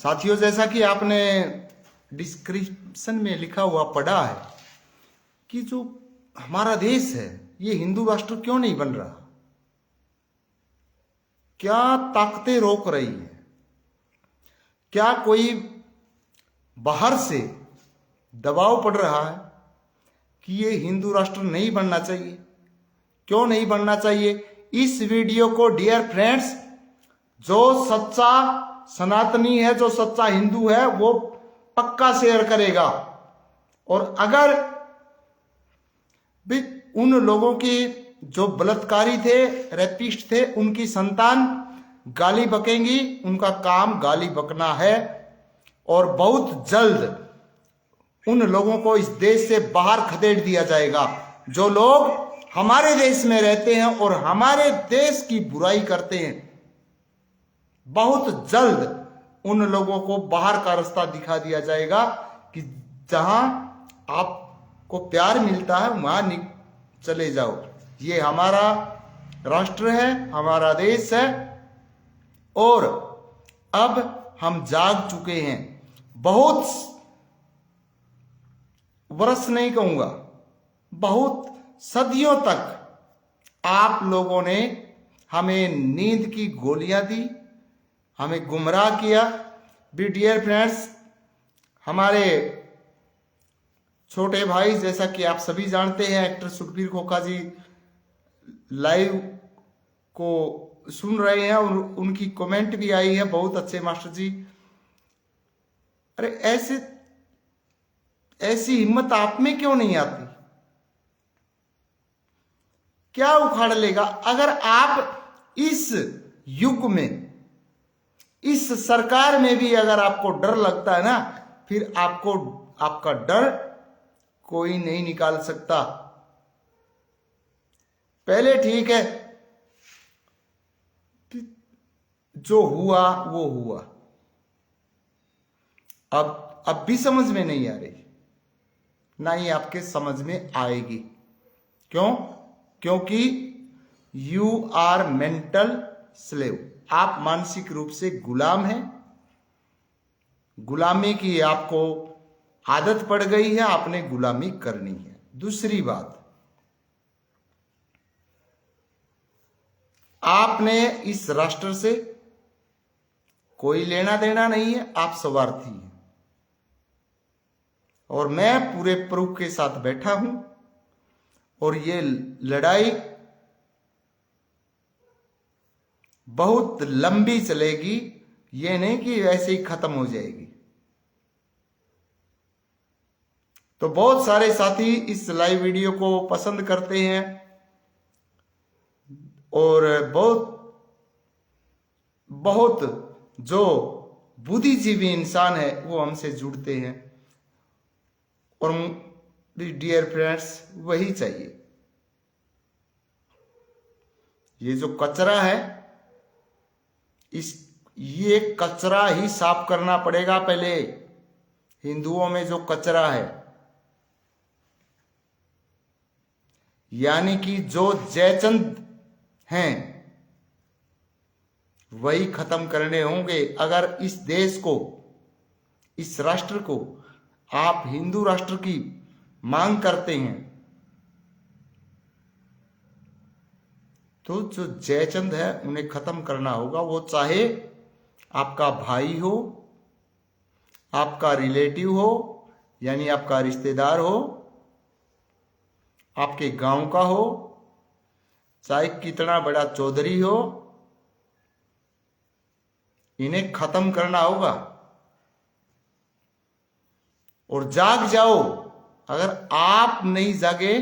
साथियों, जैसा कि आपने डिस्क्रिप्शन में लिखा हुआ पढ़ा है कि जो हमारा देश है ये हिंदू राष्ट्र क्यों नहीं बन रहा, क्या ताकतें रोक रही हैं, क्या कोई बाहर से दबाव पड़ रहा है कि ये हिंदू राष्ट्र नहीं बनना चाहिए। क्यों नहीं बनना चाहिए? इस वीडियो को डियर फ्रेंड्स, जो सच्चा सनातनी है, जो सच्चा हिंदू है, वो पक्का शेयर करेगा। और अगर भी उन लोगों की जो बलात्कारी थे, रेपिस्ट थे, उनकी संतान गाली बकेंगी, उनका काम गाली बकना है। और बहुत जल्द उन लोगों को इस देश से बाहर खदेड़ दिया जाएगा। जो लोग हमारे देश में रहते हैं और हमारे देश की बुराई करते हैं, बहुत जल्द उन लोगों को बाहर का रास्ता दिखा दिया जाएगा कि जहां आपको प्यार मिलता है वहां चले जाओ। ये हमारा राष्ट्र है, हमारा देश है। और अब हम जाग चुके हैं। बहुत वर्ष नहीं कहूंगा, बहुत सदियों तक आप लोगों ने हमें नींद की गोलियां दी, हमें गुमराह किया। बी डियर फ्रेंड्स, हमारे छोटे भाई, जैसा कि आप सभी जानते हैं, एक्टर सुखबीर खोखा जी लाइव को सुन रहे हैं और उनकी कमेंट भी आई है, बहुत अच्छे मास्टर जी। अरे ऐसी हिम्मत आप में क्यों नहीं आती? क्या उखाड़ लेगा? अगर आप इस युग में, इस सरकार में भी अगर आपको डर लगता है ना, फिर आपका डर कोई नहीं निकाल सकता। पहले ठीक है, जो हुआ वो हुआ, अब भी समझ में नहीं आ रही, ना ही आपके समझ में आएगी। क्यों? क्योंकि यू आर मेंटल स्लेव। आप मानसिक रूप से गुलाम हैं। गुलामी की आपको आदत पड़ गई है, आपने गुलामी करनी है। दूसरी बात, आपने इस राष्ट्र से कोई लेना देना नहीं है, आप स्वार्थी हैं। और मैं पूरे प्रूफ के साथ बैठा हूं और ये लड़ाई बहुत लंबी चलेगी, ये नहीं कि ऐसे ही खत्म हो जाएगी। तो बहुत सारे साथी इस लाइव वीडियो को पसंद करते हैं और बहुत जो बुद्धिजीवी इंसान है वो हमसे जुड़ते हैं। और डियर फ्रेंड्स, वही चाहिए। ये जो कचरा है, ये कचरा ही साफ करना पड़ेगा पहले। हिंदुओं में जो कचरा है, यानी कि जो जयचंद हैं, वही खत्म करने होंगे। अगर इस देश को, इस राष्ट्र को आप हिंदू राष्ट्र की मांग करते हैं, तो जो जयचंद है उन्हें खत्म करना होगा। वो चाहे आपका भाई हो, आपका रिलेटिव हो, यानी आपका रिश्तेदार हो, आपके गांव का हो, चाहे कितना बड़ा चौधरी हो, इन्हें खत्म करना होगा। और जाग जाओ। अगर आप नहीं जागे,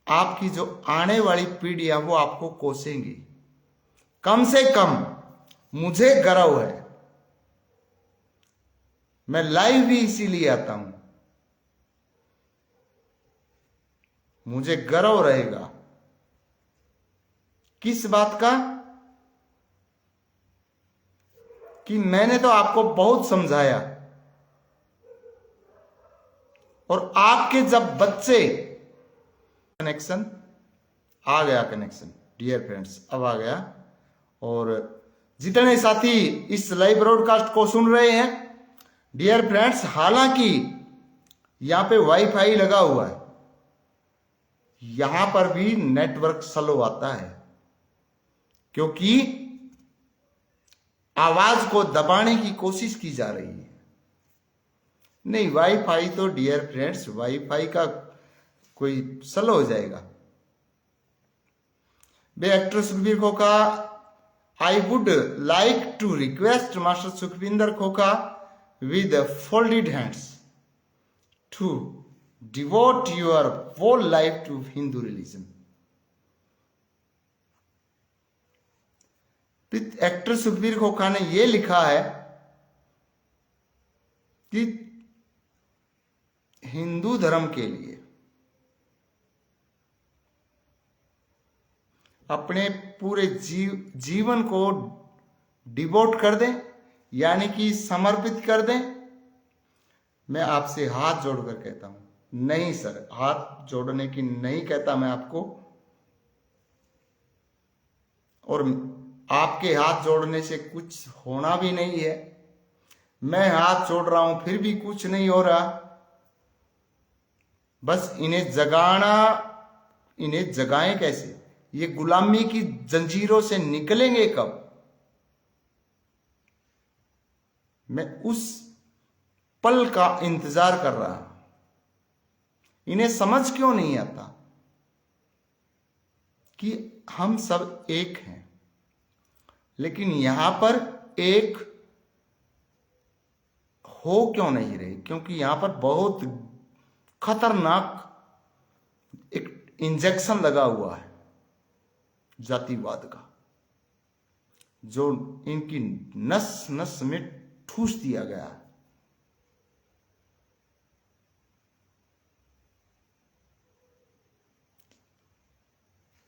आपकी जो आने वाली पीढ़ियां वो आपको कोसेंगी। कम से कम मुझे गर्व है, मैं लाइव भी इसीलिए आता हूं, मुझे गर्व रहेगा। किस बात का? कि मैंने तो आपको बहुत समझाया, और आपके जब बच्चे, कनेक्शन आ गया, कनेक्शन डियर फ्रेंड्स अब आ गया। और जितने साथी इस लाइव ब्रॉडकास्ट को सुन रहे हैं, डियर फ्रेंड्स, हालांकि यहां पे वाईफाई लगा हुआ है, यहां पर भी नेटवर्क स्लो आता है, क्योंकि आवाज को दबाने की कोशिश की जा रही है। नहीं, वाईफाई तो डियर फ्रेंड्स, वाईफाई का कोई स्लो हो जाएगा। बे actor Sukhbir Khokha, I would like to request master Sukhvinder Khokha with folded hands to devote your whole life to Hindu religion. Actor Sukhbir खोखा ने यह लिखा है कि हिंदू धर्म के लिए अपने पूरे जीवन को डिवोट कर दें, यानी कि समर्पित कर दें। मैं आपसे हाथ जोड़कर कहता हूं, नहीं सर, हाथ जोड़ने की नहीं कहता मैं आपको, और आपके हाथ जोड़ने से कुछ होना भी नहीं है। मैं हाथ जोड़ रहा हूं फिर भी कुछ नहीं हो रहा। बस इन्हें जगाना, इन्हें जगाएं कैसे? ये गुलामी की जंजीरों से निकलेंगे कब? मैं उस पल का इंतजार कर रहा हूं। इन्हें समझ क्यों नहीं आता कि हम सब एक हैं, लेकिन यहां पर एक हो क्यों नहीं रहे? क्योंकि यहां पर बहुत खतरनाक एक इंजेक्शन लगा हुआ है जातिवाद का, जो इनकी नस नस में ठूस दिया गया है।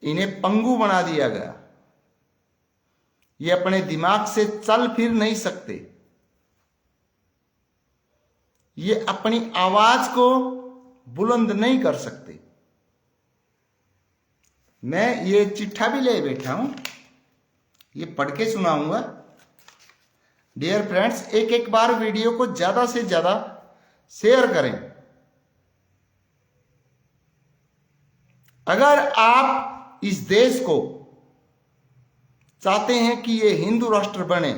इन्हें पंगु बना दिया गया। ये अपने दिमाग से चल फिर नहीं सकते। ये अपनी आवाज को बुलंद नहीं कर सकते। मैं ये चिट्ठा भी ले बैठा हूं, ये पढ़ के सुनाऊंगा। डियर फ्रेंड्स, एक एक बार वीडियो को ज्यादा से ज्यादा शेयर करें। अगर आप इस देश को चाहते हैं कि ये हिंदू राष्ट्र बने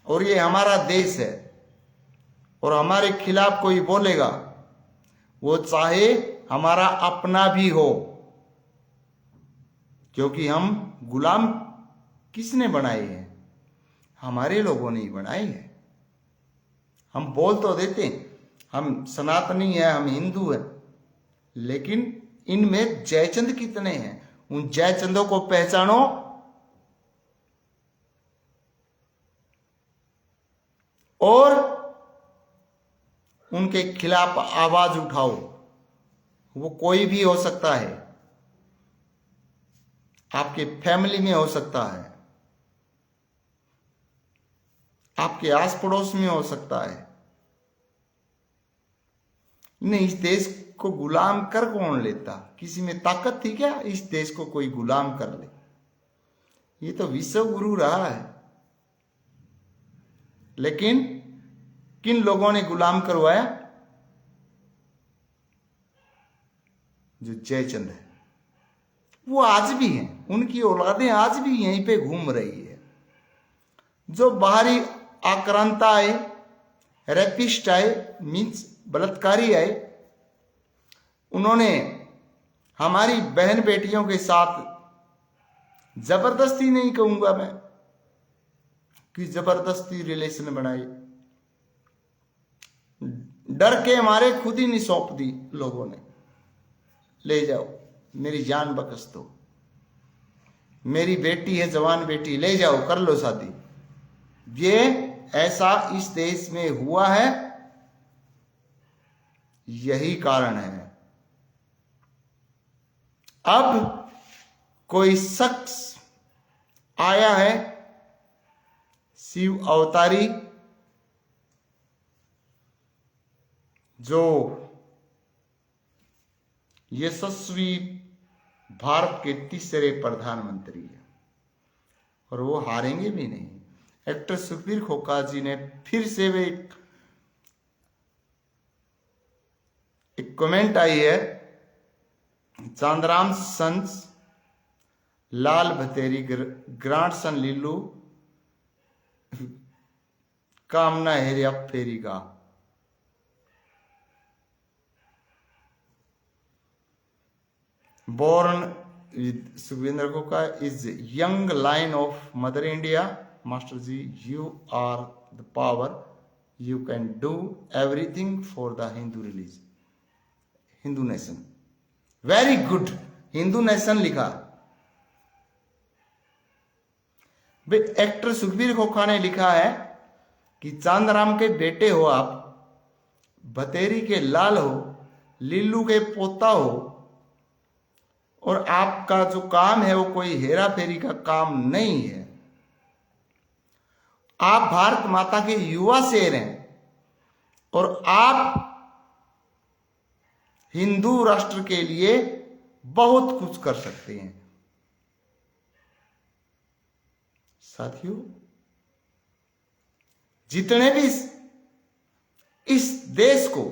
और ये हमारा देश है, और हमारे खिलाफ कोई बोलेगा, वो चाहे हमारा अपना भी हो, क्योंकि हम गुलाम किसने बनाए हैं? हमारे लोगों ने ही बनाए हैं। हम बोल तो देते हैं हम सनातनी हैं, हम हिंदू हैं, लेकिन इनमें जयचंद कितने हैं? उन जयचंदों को पहचानो और उनके खिलाफ आवाज उठाओ। वो कोई भी हो सकता है, आपके फैमिली में हो सकता है, आपके आस पड़ोस में हो सकता है। नहीं, इस देश को गुलाम कर कौन लेता? किसी में ताकत थी क्या इस देश को कोई गुलाम कर ले? ये तो विश्व गुरु रहा है। लेकिन किन लोगों ने गुलाम करवाया? जो जयचंद है, वो आज भी हैं, उनकी औलादें आज भी यहीं पे घूम रही है। जो बाहरी आक्रांता आए, रेपिस्ट आए, मीन्स बलात्कारी आए, उन्होंने हमारी बहन बेटियों के साथ जबरदस्ती, नहीं कहूंगा मैं कि जबरदस्ती रिलेशन बनाए, डर के मारे खुद ही नहीं सौंप दी लोगों ने। ले जाओ, मेरी जान बख्श दो, मेरी बेटी है, जवान बेटी, ले जाओ, कर लो शादी। ये ऐसा इस देश में हुआ है, यही कारण है। अब कोई शख्स आया है, शिव अवतारी, जो यशस्वी भारत के तीसरे प्रधानमंत्री है, और वो हारेंगे भी नहीं। एक्टर सुखबीर खोखा जी ने फिर से वे एक कमेंट आई है, चांदराम सन्स लाल भतेरी ग्रांट सन लीलू कामना हेरिया फेरी का। Born with Sukhvinder Khoka is young line of Mother India. Master Ji, you are the power. You can do everything for the Hindu religion, Hindu nation. Very good. Hindu nation लिखा। भाई actor Sukhbir खोखा ने लिखा है कि चांदराम के बेटे हो आप, भतेरी के लाल हो, लीलू के पोता हो, और आपका जो काम है वो कोई हेरा फेरी का काम नहीं है। आप भारत माता के युवा शेर हैं और आप हिंदू राष्ट्र के लिए बहुत कुछ कर सकते हैं। साथियों, जितने भी इस देश को,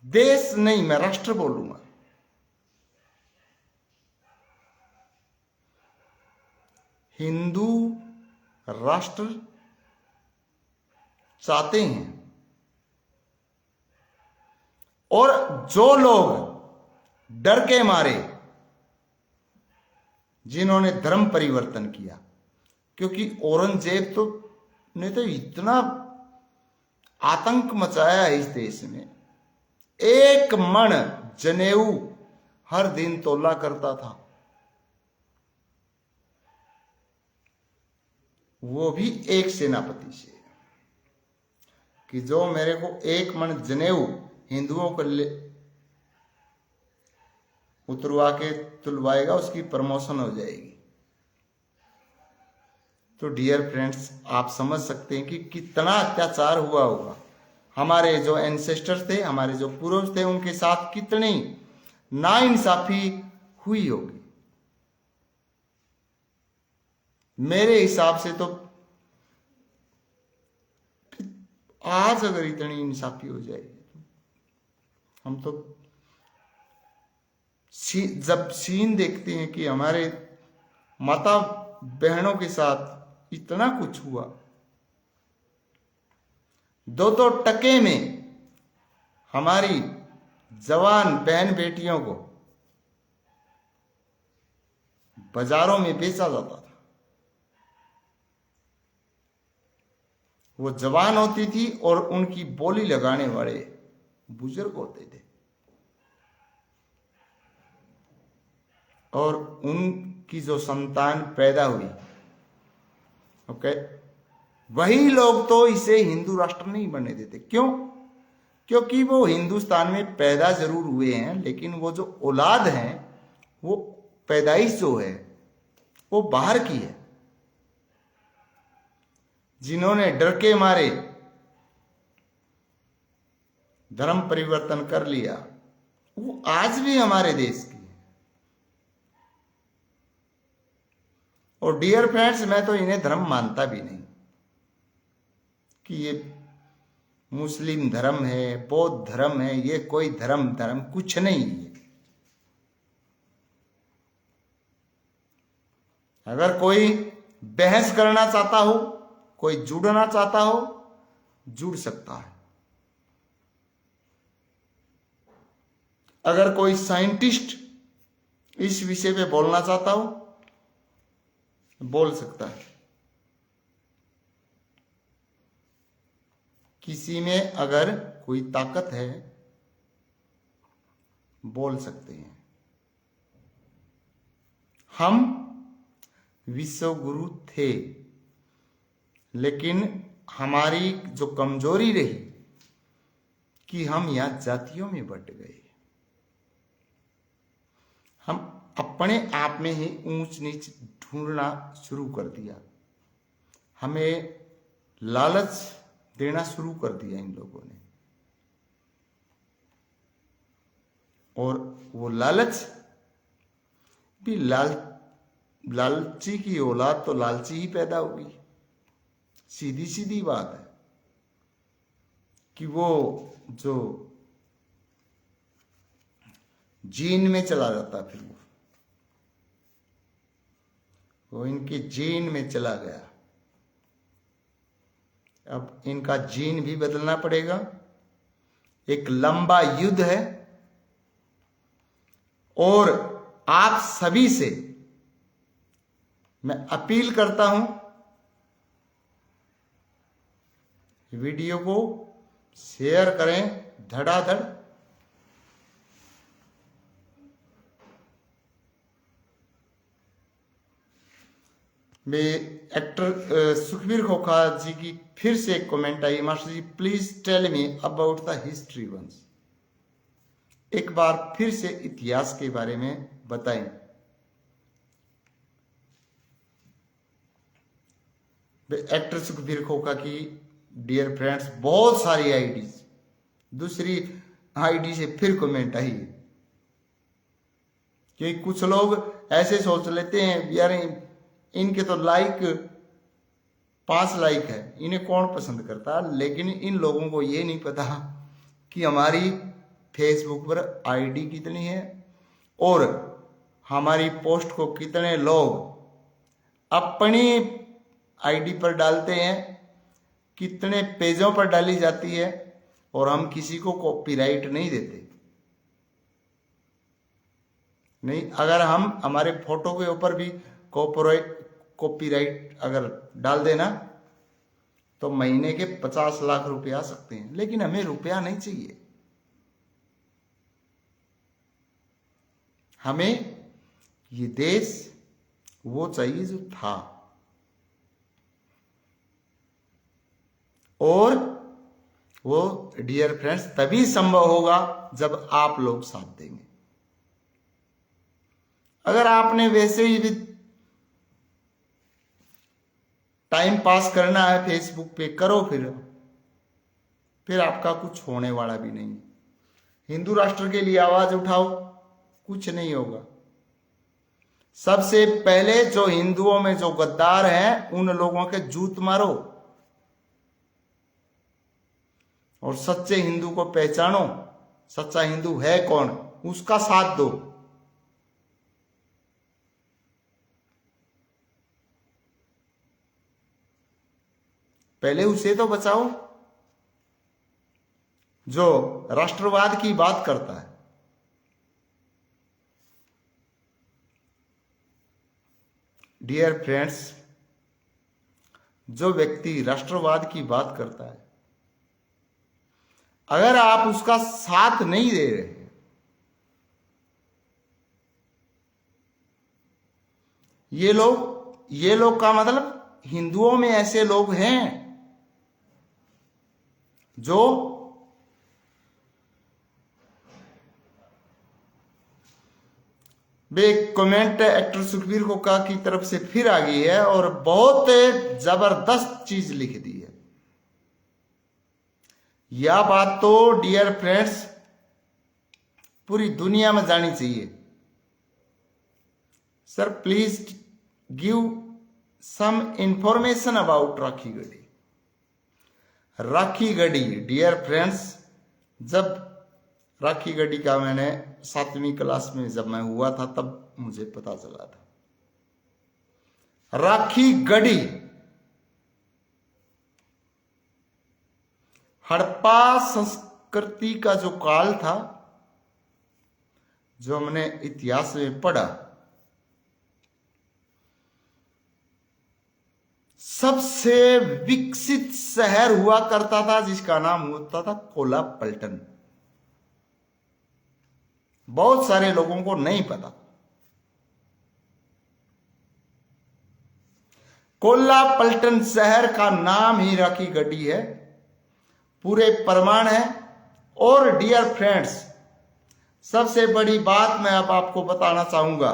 देश नहीं मैं राष्ट्र बोलूंगा, हिंदू राष्ट्र चाहते हैं, और जो लोग डर के मारे जिन्होंने धर्म परिवर्तन किया, क्योंकि औरंगजेब ने तो इतना आतंक मचाया है इस देश में, एक मण जनेऊ हर दिन तोला करता था, वो भी एक सेनापति से, कि जो मेरे को एक मण जनेऊ हिंदुओं को उतरवा के तुलवाएगा उसकी प्रमोशन हो जाएगी। तो डियर फ्रेंड्स, आप समझ सकते हैं कि कितना अत्याचार हुआ होगा। हमारे जो एंसेस्टर्स थे, हमारे जो पूर्वज थे, उनके साथ कितनी नाइंसाफी हुई होगी। मेरे हिसाब से तो आज अगर इतनी इंसाफी हो जाएगी, हम तो जब सीन देखते हैं कि हमारे माता बहनों के साथ इतना कुछ हुआ, दो टके में हमारी जवान बहन बेटियों को बाजारों में बेचा जाता था। वो जवान होती थी और उनकी बोली लगाने वाले बुजुर्ग होते थे, और उनकी जो संतान पैदा हुई, ओके, वही लोग तो इसे हिंदू राष्ट्र नहीं बनने देते। क्यों? क्योंकि वो हिंदुस्तान में पैदा जरूर हुए हैं, लेकिन वो जो औलाद है, वो पैदाइश जो है वो बाहर की है। जिन्होंने डर के मारे धर्म परिवर्तन कर लिया, वो आज भी हमारे देश की है। और डियर फ्रेंड्स, मैं तो इन्हें धर्म मानता भी नहीं कि ये मुस्लिम धर्म है, बौद्ध धर्म है, ये कोई धर्म कुछ नहीं है। अगर कोई बहस करना चाहता हो, कोई जुड़ना चाहता हो, जुड़ सकता है। अगर कोई साइंटिस्ट इस विषय पे बोलना चाहता हो, बोल सकता है। किसी में अगर कोई ताकत है, बोल सकते हैं। हम विश्व गुरु थे, लेकिन हमारी जो कमजोरी रही कि हम यहां जातियों में बंट गए। हम अपने आप में ही ऊंच नीच ढूंढना शुरू कर दिया। हमें लालच देना शुरू कर दिया इन लोगों ने, और वो लालच भी लालची की औलाद तो लालची ही पैदा होगी। सीधी सीधी बात है कि वो जो जीन में चला जाता, फिर वो इनके जीन में चला गया। अब इनका जीन भी बदलना पड़ेगा। एक लंबा युद्ध है और आप सभी से मैं अपील करता हूं, वीडियो को शेयर करें धड़ाधड़। मैं एक्टर सुखबीर खोखा जी की फिर से एक कमेंट आई, master ji please tell me about the history once. एक बार फिर से इतिहास के बारे में बताएं। एक्टर सुखबीर खोखा की डियर फ्रेंड्स बहुत सारी आईडीज, दूसरी आईडी से फिर कमेंट आई कि कुछ लोग ऐसे सोच लेते हैं यार इनके तो लाइक 5 लाइक है, इन्हें कौन पसंद करता। लेकिन इन लोगों को ये नहीं पता कि हमारी फेसबुक पर आईडी कितनी है और हमारी पोस्ट को कितने लोग अपनी आईडी पर डालते हैं, कितने पेजों पर डाली जाती है, और हम किसी को कॉपीराइट नहीं देते। नहीं, अगर हम हमारे फोटो के ऊपर भी कॉपीराइट अगर डाल देना तो महीने के 50 लाख रुपए आ सकते हैं। लेकिन हमें रुपया नहीं चाहिए, हमें ये देश वो चाहिए जो था, और वो डियर फ्रेंड्स तभी संभव होगा जब आप लोग साथ देंगे। अगर आपने वैसे ही भी टाइम पास करना है फेसबुक पे, करो, फिर आपका कुछ होने वाला भी नहीं। हिंदू राष्ट्र के लिए आवाज उठाओ, कुछ नहीं होगा। सबसे पहले जो हिंदुओं में जो गद्दार हैं उन लोगों के जूत मारो और सच्चे हिंदू को पहचानो। सच्चा हिंदू है कौन, उसका साथ दो। पहले उसे तो बचाओ जो राष्ट्रवाद की बात करता है। डियर फ्रेंड्स, जो व्यक्ति राष्ट्रवाद की बात करता है, अगर आप उसका साथ नहीं दे रहे, ये लोग का मतलब हिंदुओं में ऐसे लोग हैं जो वे कमेंट एक्टर सुखबीर खोखा की तरफ से फिर आ गई है और बहुत जबरदस्त चीज लिख दी है। यह बात तो डियर फ्रेंड्स पूरी दुनिया में जानी चाहिए। Sir please give some information about Rakhi Garhi. Rakhi Garhi dear friends, जब राखी गढ़ी का मैंने 7वीं क्लास में जब मैं हुआ था तब मुझे पता चला था। राखी गढ़ी हड़प्पा संस्कृति का जो काल था, जो हमने इतिहास में पढ़ा, सबसे विकसित शहर हुआ करता था जिसका नाम होता था कोलापल्टन। बहुत सारे लोगों को नहीं पता। कोलापल्टन शहर का नाम ही राखी गढ़ी है, पूरे प्रमाण है। और डियर फ्रेंड्स, सबसे बड़ी बात मैं अब आपको बताना चाहूंगा,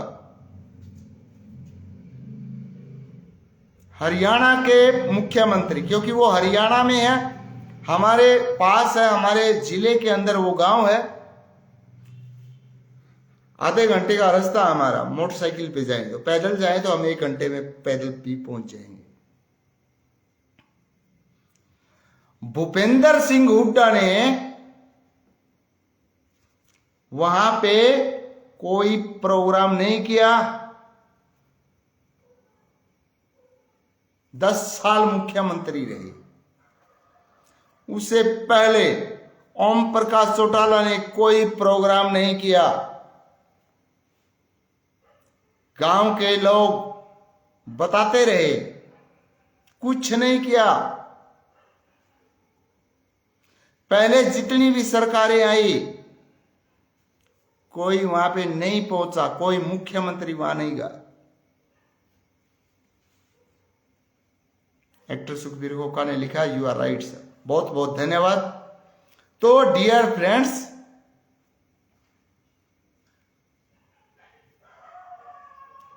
हरियाणा के मुख्यमंत्री, क्योंकि वो हरियाणा में है, हमारे पास है, हमारे जिले के अंदर वो गांव है, आधे घंटे का रास्ता हमारा, मोटरसाइकिल पे जाएं तो, पैदल जाएं तो हम 1 घंटे में पैदल भी पहुंच जाएंगे। भूपेंद्र सिंह हुड्डा ने वहां पे कोई प्रोग्राम नहीं किया। 10 साल मुख्यमंत्री रहे। उससे पहले ओम प्रकाश चौटाला ने कोई प्रोग्राम नहीं किया। गांव के लोग बताते रहे, कुछ नहीं किया। पहले जितनी भी सरकारें आई, कोई वहां पे नहीं पहुंचा, कोई मुख्यमंत्री वहां नहीं गया। एक्टर सुखबीर गोका ने लिखा, यू आर राइट सर। बहुत बहुत धन्यवाद। तो डियर फ्रेंड्स,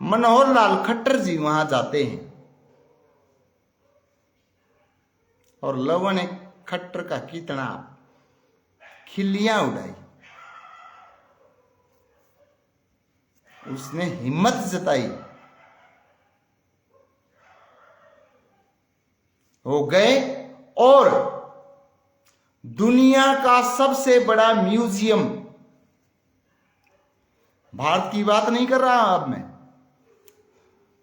मनोहर लाल खट्टर जी वहां जाते हैं और लोगों ने खट्टर का कितना खिल्लियां उड़ाई। उसने हिम्मत जताई, वो गए और दुनिया का सबसे बड़ा म्यूजियम, भारत की बात नहीं कर रहा अब मैं,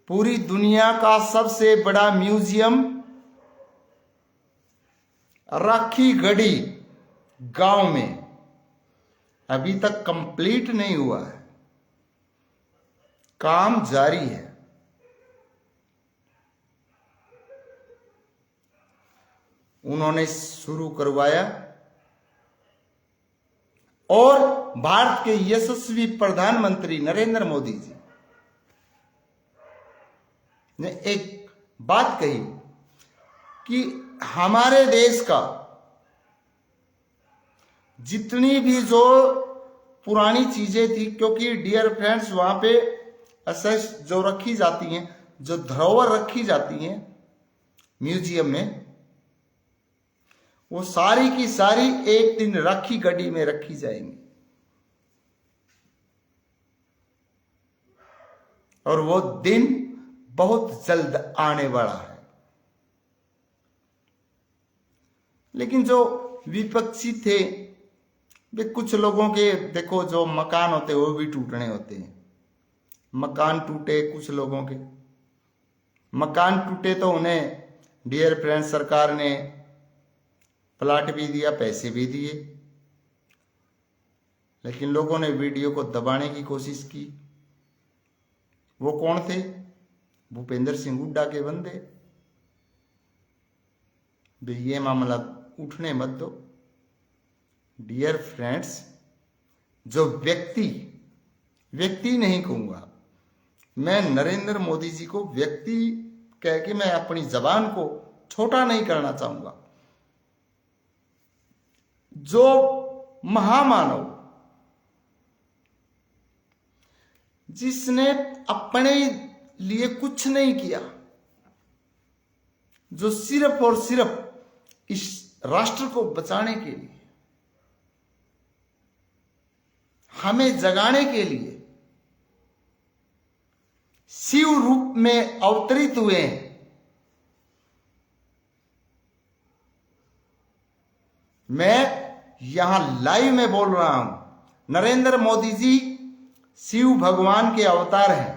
पूरी दुनिया का सबसे बड़ा म्यूजियम राखी गढ़ी गांव में अभी तक कंप्लीट नहीं हुआ है, काम जारी है। उन्होंने शुरू करवाया और भारत के यशस्वी प्रधानमंत्री नरेंद्र मोदी जी ने एक बात कही कि हमारे देश का जितनी भी जो पुरानी चीजें थी, क्योंकि डियर फ्रेंड्स वहां पे असेस जो रखी जाती हैं, जो धरोहर रखी जाती हैं म्यूजियम में, वो सारी की सारी एक दिन राखी गढ़ी में रखी जाएंगी। और वो दिन बहुत जल्द आने वाला है। लेकिन जो विपक्षी थे, वे कुछ लोगों के देखो जो मकान होते हैं वो भी टूटने होते हैं। मकान टूटे, कुछ लोगों के मकान टूटे तो उन्हें डियर फ्रेंड्स सरकार ने प्लाट भी दिया, पैसे भी दिए, लेकिन लोगों ने वीडियो को दबाने की कोशिश की। वो कौन थे? भूपेंद्र सिंह हुड्डा के बंदे। ये मामला उठने मत दो। डियर फ्रेंड्स, जो व्यक्ति नहीं कहूंगा मैं, नरेंद्र मोदी जी को व्यक्ति कह के मैं अपनी जबान को छोटा नहीं करना चाहूंगा। जो महामानव, जिसने अपने लिए कुछ नहीं किया, जो सिर्फ और सिर्फ इस राष्ट्र को बचाने के लिए, हमें जगाने के लिए शिव रूप में अवतरित हुए हैं। मैं यहां लाइव में बोल रहा हूं, नरेंद्र मोदी जी शिव भगवान के अवतार हैं।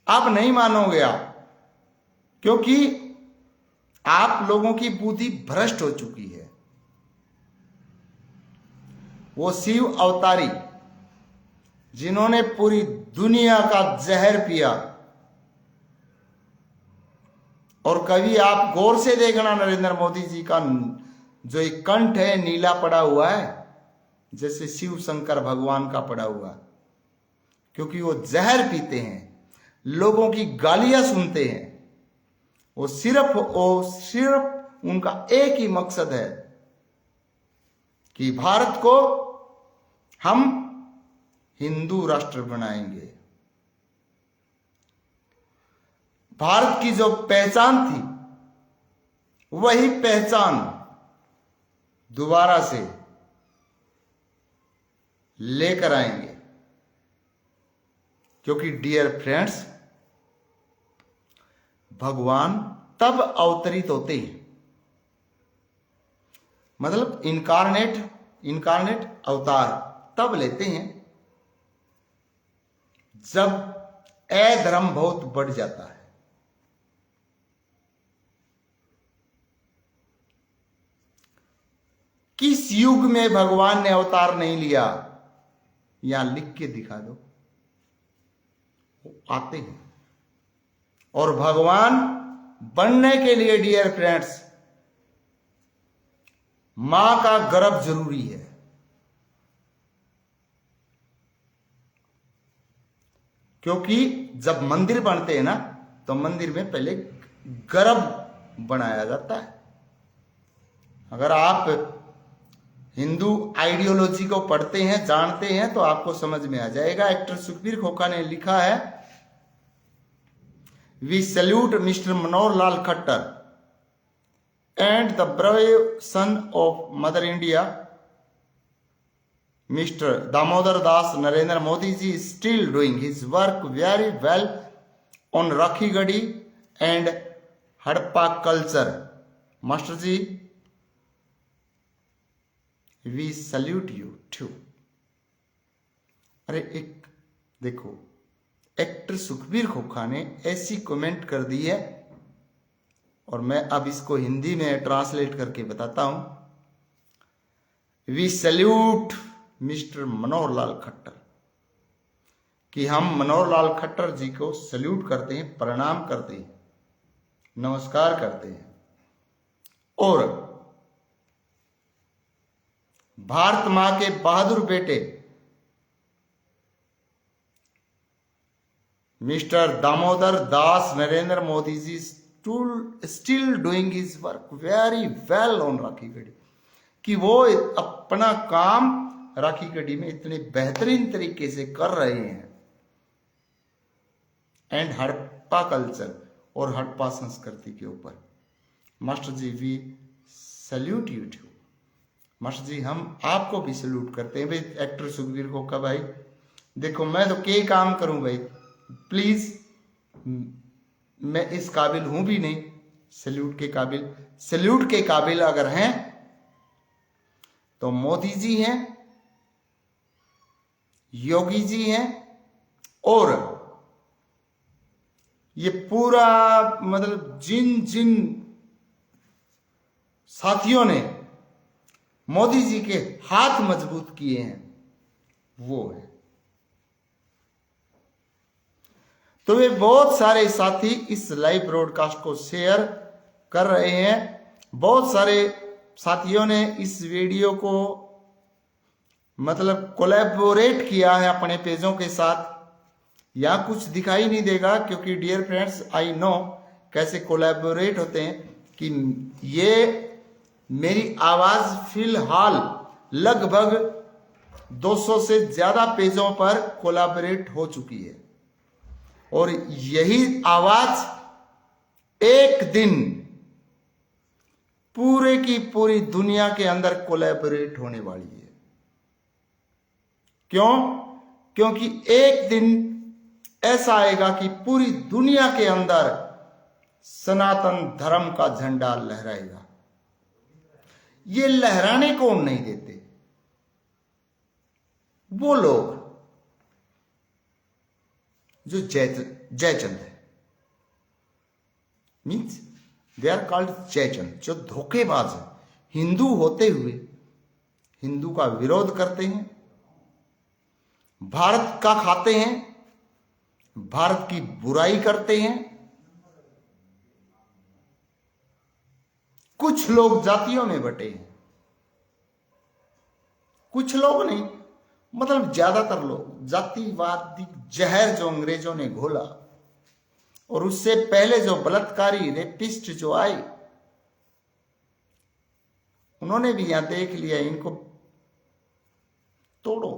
आप नहीं मानोगे आप, क्योंकि आप लोगों की बुद्धि भ्रष्ट हो चुकी है। वो शिव अवतारी जिन्होंने पूरी दुनिया का जहर पिया, और कभी आप गौर से देखना नरेंद्र मोदी जी का जो एक कंठ है नीला पड़ा हुआ है, जैसे शिव शंकर भगवान का पड़ा हुआ, क्योंकि वो जहर पीते हैं, लोगों की गालियां सुनते हैं। वो सिर्फ उनका एक ही मकसद है कि भारत को हम हिंदू राष्ट्र बनाएंगे। भारत की जो पहचान थी, वही पहचान दोबारा से लेकर आएंगे, क्योंकि डियर फ्रेंड्स, भगवान तब अवतरित होते हैं, मतलब इनकारनेट अवतार तब लेते हैं जब अधर्म बहुत बढ़ जाता है। किस युग में भगवान ने अवतार नहीं लिया, यहां लिख के दिखा दो। वो आते हैं, और भगवान बनने के लिए डियर फ्रेंड्स मां का गर्भ जरूरी है। क्योंकि जब मंदिर बनते हैं ना, तो मंदिर में पहले गर्भ बनाया जाता है। अगर आप हिंदू आइडियोलॉजी को पढ़ते हैं, जानते हैं, तो आपको समझ में आ जाएगा। एक्टर सुखबीर खोखा ने लिखा है, we salute mister Manohar Lal Khattar and the brave son of Mother India, Mr. Damodar Das Narendra Modi ji is still doing his work very well on Rakhi Gadi and Hadappa culture. Master ji, we salute you too. अरे एक देखो, actor Sukhbir खोखा ने ऐसी comment कर दी है, और मैं अब इसको हिंदी में ट्रांसलेट करके बताता हूं। We salute mister Manohar Lal Khattar, कि हम मनोहर लाल खट्टर जी को सैल्यूट करते हैं, प्रणाम करते हैं, नमस्कार करते हैं। और भारत मां के बहादुर बेटे mister Damodar Das Narendra Modi ji still doing his work very well on Rakhi Garhi, कि वो अपना काम राखी गढ़ी में इतने बेहतरीन तरीके से कर रहे हैं। एंड हड़प्पा कल्चर और हड़प्पा संस्कृति के ऊपर। Master ji, we salute you too. Master ji, हम आपको भी सैल्यूट करते हैं। भाई एक्टर सुखबीर खोखा भाई, देखो मैं तो के काम करूं भाई, प्लीज, मैं इस काबिल हूं भी नहीं सैल्यूट के काबिल। सैल्यूट के काबिल अगर हैं तो मोदी जी हैं, योगी जी हैं, और ये पूरा मतलब जिन जिन साथियों ने मोदी जी के हाथ मजबूत किए हैं वो है। तो वे बहुत सारे साथी इस लाइव ब्रॉडकास्ट को शेयर कर रहे हैं। बहुत सारे साथियों ने इस वीडियो को मतलब कोलैबोरेट किया है अपने पेजों के साथ। यहाँ कुछ दिखाई नहीं देगा, क्योंकि डियर फ्रेंड्स, आई नो कैसे कोलैबोरेट होते हैं, कि ये मेरी आवाज फिलहाल लगभग 200 से ज्यादा पेजों पर कोलैबोरेट हो चुकी है, और यही आवाज एक दिन पूरे की पूरी दुनिया के अंदर कोलैबोरेट होने वाली है। क्यों? क्योंकि एक दिन ऐसा आएगा कि पूरी दुनिया के अंदर सनातन धर्म का झंडा लहराएगा। ये लहराने कौन नहीं देते? वो लोग जो जयचंद है, means they are called Jaichand, जो धोखेबाज है। हिंदू होते हुए हिंदू का विरोध करते हैं, भारत का खाते हैं, भारत की बुराई करते हैं। कुछ लोग जातियों में बटे हैं, कुछ लोग नहीं, मतलब ज्यादातर लोग जातिवादी जहर जो अंग्रेजों ने घोला, और उससे पहले जो बलात्कारी रेपिस्ट जो आए, उन्होंने भी यहां देख लिया, इनको तोड़ो,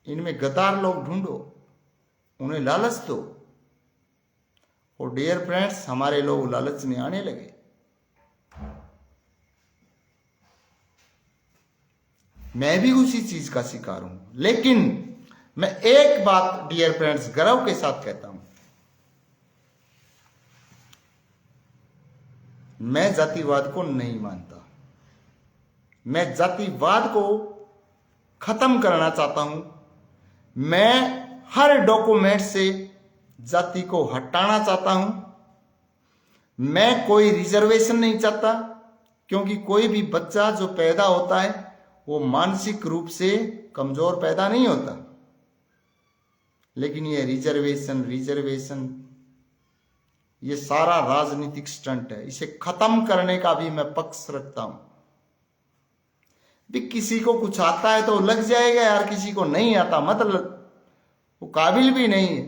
इनमें गद्दार लोग ढूंढो, उन्हें लालच दो। और डियर फ्रेंड्स, हमारे लोग लालच में आने लगे। मैं भी उसी चीज का शिकार हूं। लेकिन मैं एक बात डियर फ्रेंड्स गर्व के साथ कहता हूं, मैं जातिवाद को नहीं मानता। मैं जातिवाद को खत्म करना चाहता हूं। मैं हर डॉक्यूमेंट से जाति को हटाना चाहता हूं। मैं कोई रिजर्वेशन नहीं चाहता, क्योंकि कोई भी बच्चा जो पैदा होता है वो मानसिक रूप से कमजोर पैदा नहीं होता। लेकिन ये रिजर्वेशन ये सारा राजनीतिक स्टंट है। इसे खत्म करने का भी मैं पक्ष रखता हूं। भी किसी को कुछ आता है तो लग जाएगा यार, किसी को नहीं आता मतलब वो काबिल भी नहीं है।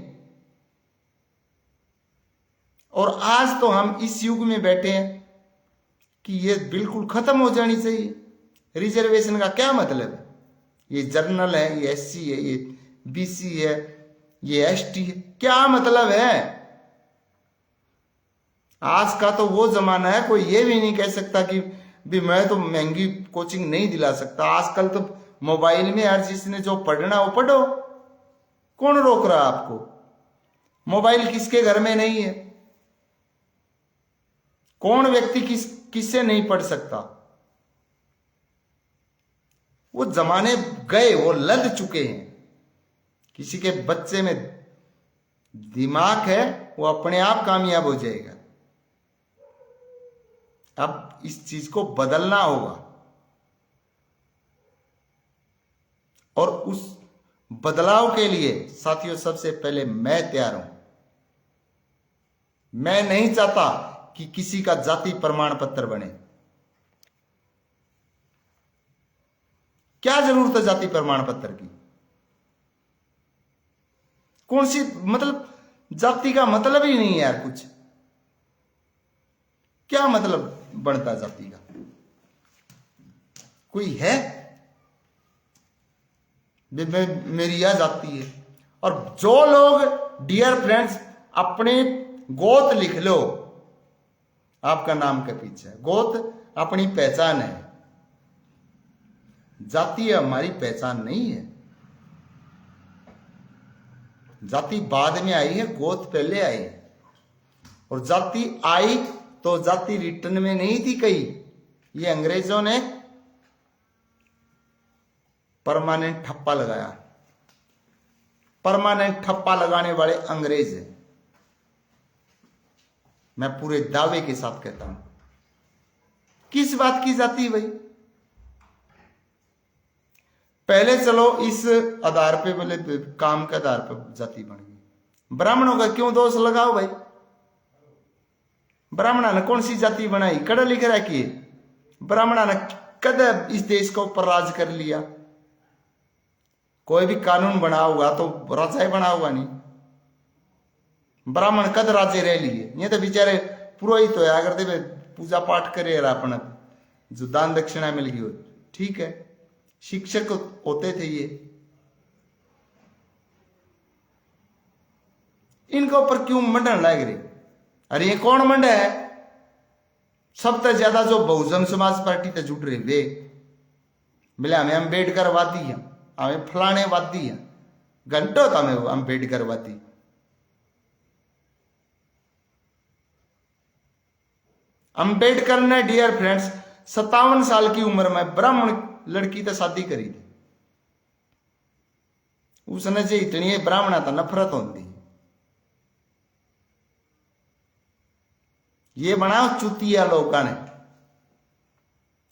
और आज तो हम इस युग में बैठे हैं कि ये बिल्कुल खत्म हो जानी चाहिए। रिजर्वेशन का क्या मतलब है? ये जर्नल है, ये एससी है, ये बीसी है, ये एसटी है, क्या मतलब है? आज का तो वो जमाना है, कोई ये भी नहीं कह सकता कि भी मैं तो महंगी कोचिंग नहीं दिला सकता। आजकल तो मोबाइल में हर चीज ने जो पढ़ना वो पढ़ो, कौन रोक रहा आपको? मोबाइल किसके घर में नहीं है? कौन व्यक्ति किससे नहीं पढ़ सकता? वो जमाने गए, वो लद चुके हैं। किसी के बच्चे में दिमाग है वो अपने आप कामयाब हो जाएगा। अब इस चीज को बदलना होगा और उस बदलाव के लिए साथियों सबसे पहले मैं तैयार हूं। मैं नहीं चाहता कि किसी का जाति प्रमाण पत्र बने। क्या जरूरत है जाति प्रमाण पत्र की? कौन सी मतलब जाति का मतलब ही नहीं है यार कुछ। क्या मतलब बनता जाति का? कोई है? मेरी यह जाति है। और जो लोग डियर फ्रेंड्स अपने गोत लिख लो, आपका नाम के पीछे गोत अपनी पहचान है। जाति हमारी पहचान नहीं है। जाति बाद में आई है, गोत पहले आई है। और जाति आई तो जाति रिटर्न में नहीं थी कही, ये अंग्रेजों ने परमानेंट ठप्पा लगाया। परमानेंट ठप्पा लगाने वाले अंग्रेज हैं। मैं पूरे दावे के साथ कहता हूं। किस बात की जाति भाई? पहले चलो इस आधार पे, बोले काम के आधार पर जाति बन गई। ब्राह्मणों का क्यों दोष लगाओ भाई? ब्राह्मणों ने कौन सी जाति बनाई? कड़ा लिख रहा है कि ब्राह्मणों ने कद इस देश को ऊपर राज कर लिया। कोई भी कानून बना होगा तो राजा ही बना होगा नहीं। ब्राह्मण कद राजे रह लिए? ये तो बेचारे पुरोहित तो है, अगर पूजा पाठ करे अपना जो दान दक्षिणा मिल गई हो ठीक है। शिक्षक होते थे ये। इनके ऊपर क्यों मंडन लग रही? अरे ये कौन मंड है? सबसे ज्यादा जो बहुजन समाज पार्टी से जुड़ रहे वे बोले हमें अम्बेडकर वादी है, हमें फलाने वादी है। घंटों का हमें अम्बेडकर वादी। अम्बेडकर ने डियर फ्रेंड्स 57 साल की उम्र में ब्राह्मण लड़की तो शादी करी थी। उसने जो इतनी ब्राह्मण था नफरत होती। ये बनाओ चुतिया लोगों ने।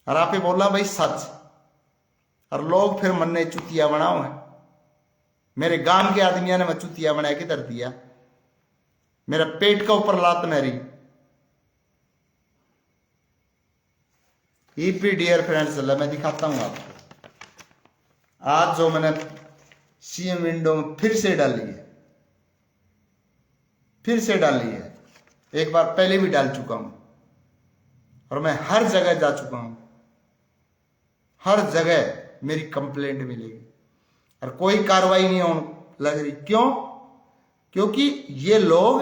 और आपे बोला भाई सच, और लोग फिर मन्ने चुतिया बनाओ है। मेरे गांव के आदमियों ने मैं चुतिया बना के धर दिया। मेरा पेट का ऊपर लात मेरी। ईपी डियर फ्रेंड्स मैं दिखाता हूं आपको। आज जो मैंने सीएम विंडो में फिर से डाली है। एक बार पहले भी डाल चुका हूं और मैं हर जगह जा चुका हूं। हर जगह मेरी कंप्लेंट मिलेगी और कोई कार्रवाई नहीं होने लग रही। क्यों? क्योंकि ये लोग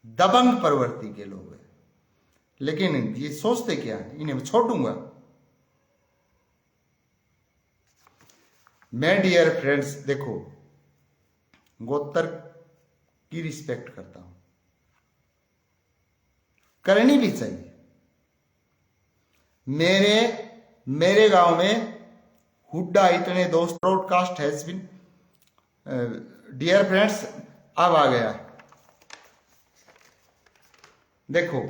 दबंग प्रवृत्ति के लोग हैं। लेकिन ये सोचते क्या है? इन्हें मैं छोड़ दूंगा। मैं डियर फ्रेंड्स देखो, गोत्र की रिस्पेक्ट करता हूं, करनी भी चाहिए। मेरे गांव में हुड्डा इतने दोस्त broadcast has been, dear friends अब आ गया। देखो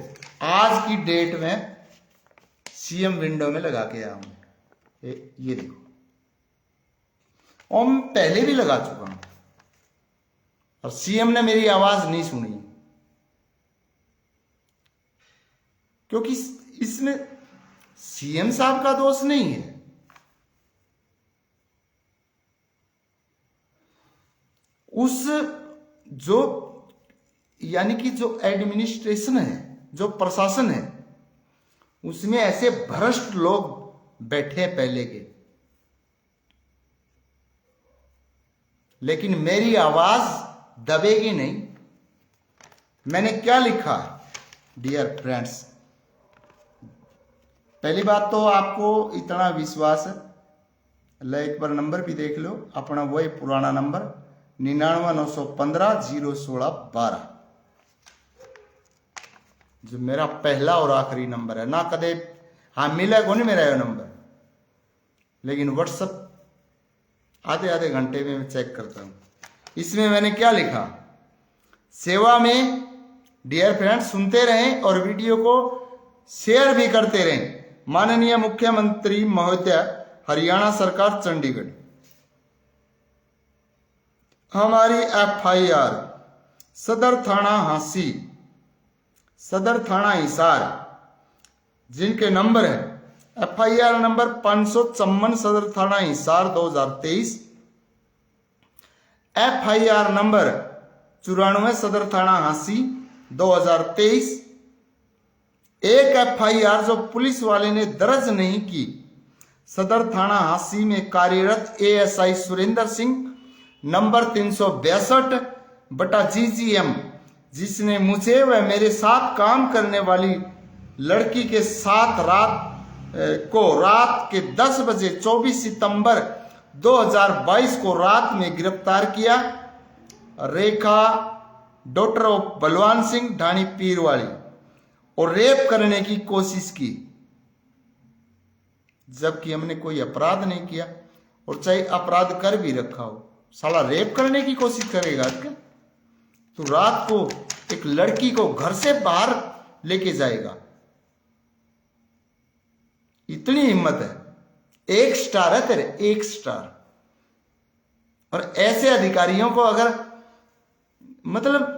आज की डेट में सीएम विंडो में लगा के आया हूं, ये देखो, और मैं पहले भी लगा चुका हूं और सीएम ने मेरी आवाज नहीं सुनी, क्योंकि इसमें सीएम साहब का दोष नहीं है। उस जो यानी कि जो एडमिनिस्ट्रेशन है, जो प्रशासन है, उसमें ऐसे भ्रष्ट लोग बैठे हैं पहले के। लेकिन मेरी आवाज दबेगी नहीं। मैंने क्या लिखा डियर फ्रेंड्स, पहली बात तो आपको इतना विश्वास है, एक बार नंबर भी देख लो अपना, वही पुराना नंबर 9991501612, जो मेरा पहला और आखिरी नंबर है ना। कदे हाँ मिला को नहीं मेरा ये नंबर, लेकिन व्हाट्सएप आधे आधे घंटे में मैं चेक करता हूं। इसमें मैंने क्या लिखा, सेवा में डियर फ्रेंड्स सुनते रहें और वीडियो को शेयर भी करते रहें। माननीय मुख्यमंत्री महोदय हरियाणा सरकार चंडीगढ़, हमारी एफआईआर सदर थाना हांसी, सदर थाना हिसार, जिनके नंबर है एफआईआर नंबर 554 सदर थाना हिसार 2023, एफआईआर नंबर 94 सदर थाना हांसी 2023, एक एफआईआर जो पुलिस वाले ने दर्ज नहीं की, सदर थाना हांसी में कार्यरत ASI Surendra Singh number 362/GGM, जिसने मुझे व मेरे साथ काम करने वाली लड़की के साथ रात के 10 बजे 24 सितंबर 2022 को रात में गिरफ्तार किया। रेखा डॉटर ऑफ बलवान सिंह ढाणी पीरवाली, और रेप करने की कोशिश की, जबकि हमने कोई अपराध नहीं किया, और चाहे अपराध कर भी रखा हो, साला रेप करने की कोशिश करेगा क्या? तो रात को एक लड़की को घर से बाहर लेके जाएगा, इतनी हिम्मत है? 1 स्टार है तेरे, 1 स्टार। और ऐसे अधिकारियों को अगर मतलब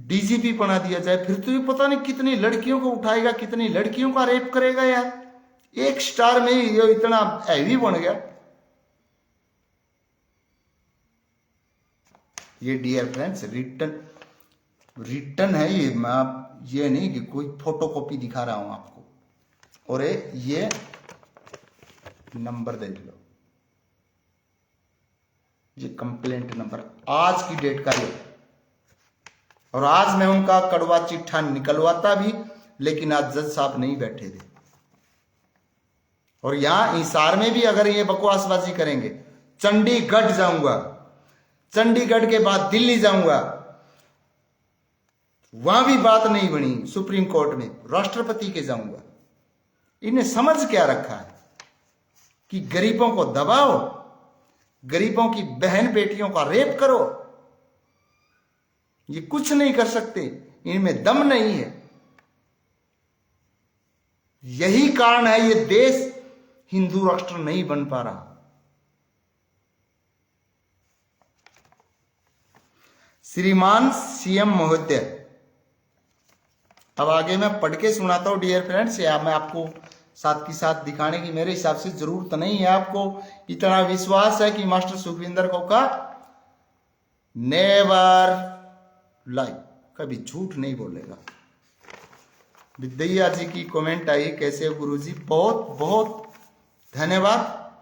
डीजीपी बना दिया जाए, फिर तो ये पता नहीं कितनी लड़कियों को उठाएगा, कितनी लड़कियों का रेप करेगा यार। 1 स्टार में ही ये इतना हैवी बन गया। ये डियर फ्रेंड्स रिटर्न है ये, मैं ये नहीं कि कोई फोटोकॉपी दिखा रहा हूं आपको। और ये नंबर देख लो, ये कंप्लेंट नंबर आज की डेट का ये, और आज मैं उनका कड़वा चिट्ठा निकलवाता भी, लेकिन आज जज साहब नहीं बैठे थे। और यहां हिसार में भी अगर ये बकवासबाजी करेंगे, चंडीगढ़ जाऊंगा, चंडीगढ़ के बाद दिल्ली जाऊंगा, वहां भी बात नहीं बनी सुप्रीम कोर्ट में, राष्ट्रपति के जाऊंगा। इन्हें समझ क्या रखा है कि गरीबों को दबाओ, गरीबों की बहन बेटियों का रेप करो, ये कुछ नहीं कर सकते, इनमें दम नहीं है। यही कारण है ये देश हिंदू राष्ट्र नहीं बन पा रहा। श्रीमान सीएम महोदय, अब आगे मैं पढ़ के सुनाता हूं डियर फ्रेंड्स, या मैं आपको साथ की साथ दिखाने की मेरे हिसाब से जरूरत नहीं है। आपको इतना विश्वास है कि मास्टर सुखविंदर खोखा नेवर लाई, कभी झूठ नहीं बोलेगा। विद्या जी की कमेंट आई, कैसे हो गुरुजी, बहुत बहुत धन्यवाद।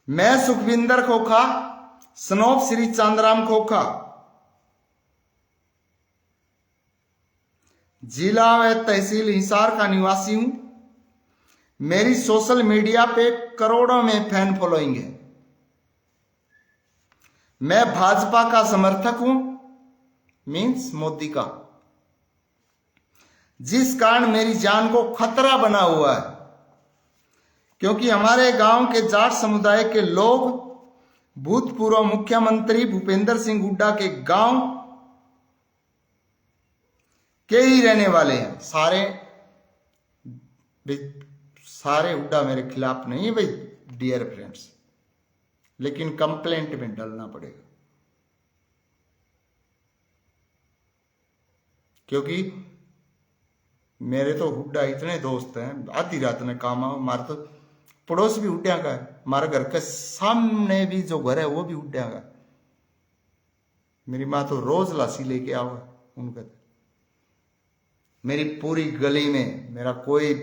मैं सुखविंदर खोखा, सनोप श्री चांदराम खोखा, जिला व तहसील हिसार का निवासी हूं। मेरी सोशल मीडिया पे करोड़ों में फैन फॉलोइंग है। मैं भाजपा का समर्थक हूं, मीन्स मोदी का, जिस कारण मेरी जान को खतरा बना हुआ है, क्योंकि हमारे गांव के जाट समुदाय के लोग भूतपूर्व मुख्यमंत्री भूपेंद्र सिंह हुड्डा के गांव के ही रहने वाले हैं। सारे हुड्डा मेरे खिलाफ नहीं है भाई डियर फ्रेंड्स, लेकिन कंप्लेंट में डालना पड़ेगा, क्योंकि मेरे तो हुड्डा इतने दोस्त हैं, आधी रात में काम आओ। हमारा तो पड़ोस भी हुड्डा का है, हमारे घर के सामने भी जो घर है वो भी हुड्डा का। मेरी माँ तो रोज लासी लेके आओ उनका। मेरी पूरी गली में मेरा कोई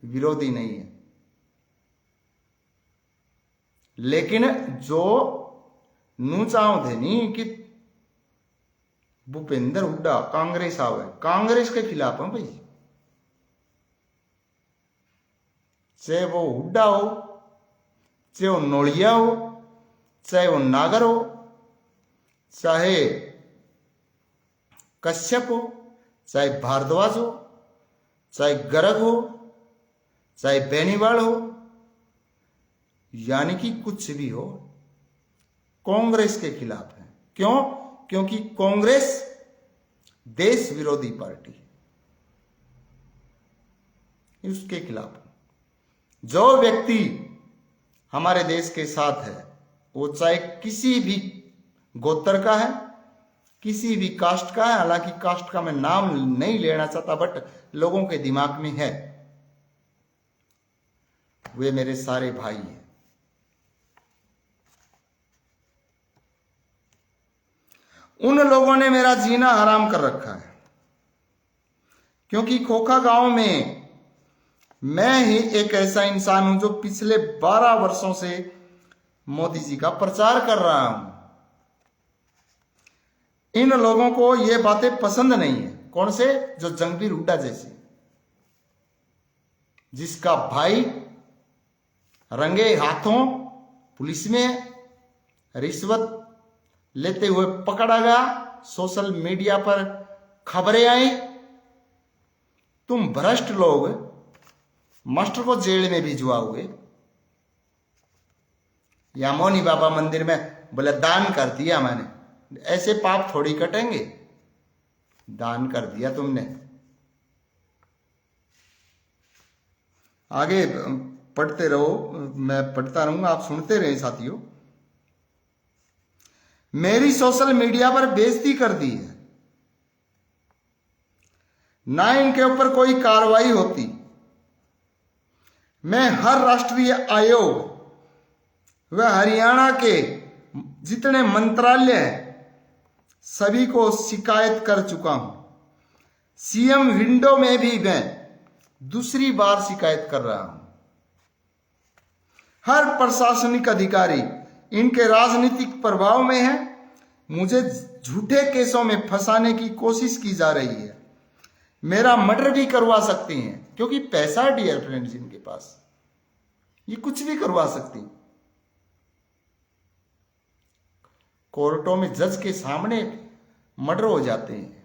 विरोधी नहीं है, लेकिन जो नू चाहो थे नहीं कि भूपेंद्र हुड्डा कांग्रेस आवे, कांग्रेस के खिलाफ है भाई। चाहे वो हुड्डा हो, चाहे वो नोलिया हो, चाहे वो नागर हो, चाहे कश्यप हो, चाहे भारद्वाज हो, चाहे गर्ग हो, चाहे बेनीवाल हो, यानी कि कुछ भी हो, कांग्रेस के खिलाफ है। क्यों? क्योंकि कांग्रेस देश विरोधी पार्टी है, उसके खिलाफ। जो व्यक्ति हमारे देश के साथ है, वो चाहे किसी भी गोत्र का है, किसी भी कास्ट का है, हालांकि कास्ट का मैं नाम नहीं लेना चाहता, बट लोगों के दिमाग में है, वे मेरे सारे भाई हैं। उन लोगों ने मेरा जीना हराम कर रखा है, क्योंकि खोखा गांव में मैं ही एक ऐसा इंसान हूं जो पिछले 12 वर्षों से मोदी जी का प्रचार कर रहा हूं। इन लोगों को ये बातें पसंद नहीं है। कौन से? जो जंगबीर हुड्डा जैसे, जिसका भाई रंगे हाथों पुलिस में रिश्वत लेते हुए पकड़ा गया, सोशल मीडिया पर खबरें आई। तुम भ्रष्ट लोग मास्टर को जेल में भिजवाओगे, या मौनी बाबा मंदिर में बोले दान कर दिया मैंने, ऐसे पाप थोड़ी कटेंगे। दान कर दिया तुमने। आगे पढ़ते रहो, मैं पढ़ता रहूंगा, आप सुनते रहे साथियों। मेरी सोशल मीडिया पर बेइज्जती कर दी है, ना इनके ऊपर कोई कार्रवाई होती। मैं हर राष्ट्रीय आयोग व हरियाणा के जितने मंत्रालय हैं सभी को शिकायत कर चुका हूं। सीएम विंडो में भी मैं दूसरी बार शिकायत कर रहा हूं। हर प्रशासनिक अधिकारी इनके राजनीतिक प्रभाव में है। मुझे झूठे केसों में फंसाने की कोशिश की जा रही है। मेरा मर्डर भी करवा सकती हैं, क्योंकि पैसा है डियर फ्रेंड्स इनके पास, ये कुछ भी करवा सकती। कोर्टों में जज के सामने मर्डर हो जाते हैं।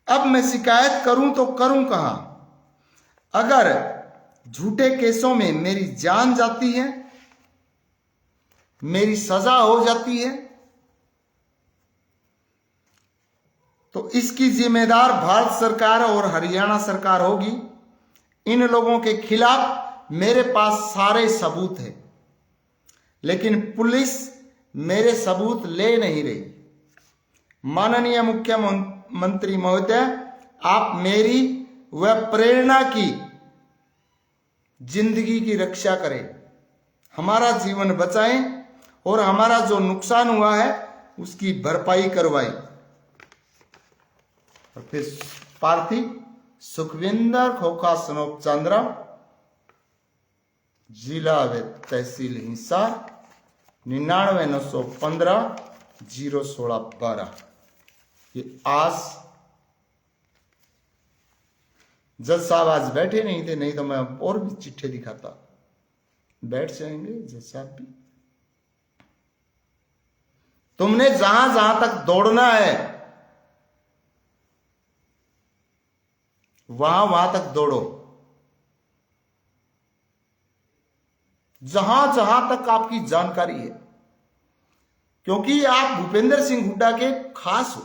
अब मैं शिकायत करूं तो करूं कहां? अगर झूठे केसों में मेरी जान जाती है, मेरी सजा हो जाती है, तो इसकी जिम्मेदार भारत सरकार और हरियाणा सरकार होगी। इन लोगों के खिलाफ मेरे पास सारे सबूत हैं, लेकिन पुलिस मेरे सबूत ले नहीं रही। माननीय मुख्यमंत्री महोदय, आप मेरी व प्रेरणा की जिंदगी की रक्षा करें, हमारा जीवन बचाएं और हमारा जो नुकसान हुआ है उसकी भरपाई करवाई। और फिर पार्थी सुखविंदर खोखा सनोप चंद्रा, जिला व तहसील हिसार, 99,915 01612। ये आज जज साहब आज बैठे नहीं थे, नहीं तो मैं और भी चिट्ठे दिखाता। बैठ जाएंगे जज साहब भी। तुमने जहां जहां तक दौड़ना है वहां वहां तक दौड़ो, जहां जहां तक आपकी जानकारी है, क्योंकि आप भूपेंद्र सिंह हुड्डा के खास हो।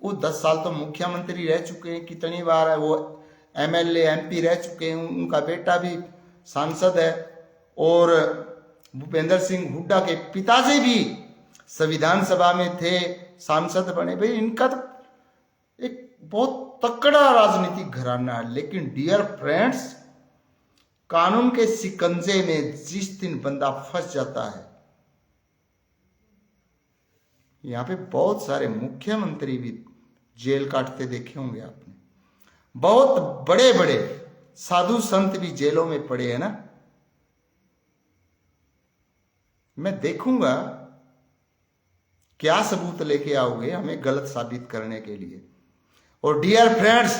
वो 10 साल तो मुख्यमंत्री रह चुके हैं, कितनी बार है वो एमएलए एमपी रह चुके हैं, उनका बेटा भी सांसद है, और भूपेंद्र सिंह हुड्डा के पिताजी भी संविधान सभा में थे, सांसद बने। भाई इनका तो एक बहुत तकड़ा राजनीतिक घराना है। लेकिन डियर फ्रेंड्स, कानून के शिकंजे में जिस दिन बंदा फंस जाता है, यहां पे बहुत सारे मुख्यमंत्री भी जेल काटते देखे होंगे आपने, बहुत बड़े बड़े साधु संत भी जेलों में पड़े हैं ना। मैं देखूंगा क्या सबूत लेके आओगे हमें गलत साबित करने के लिए। और डियर फ्रेंड्स,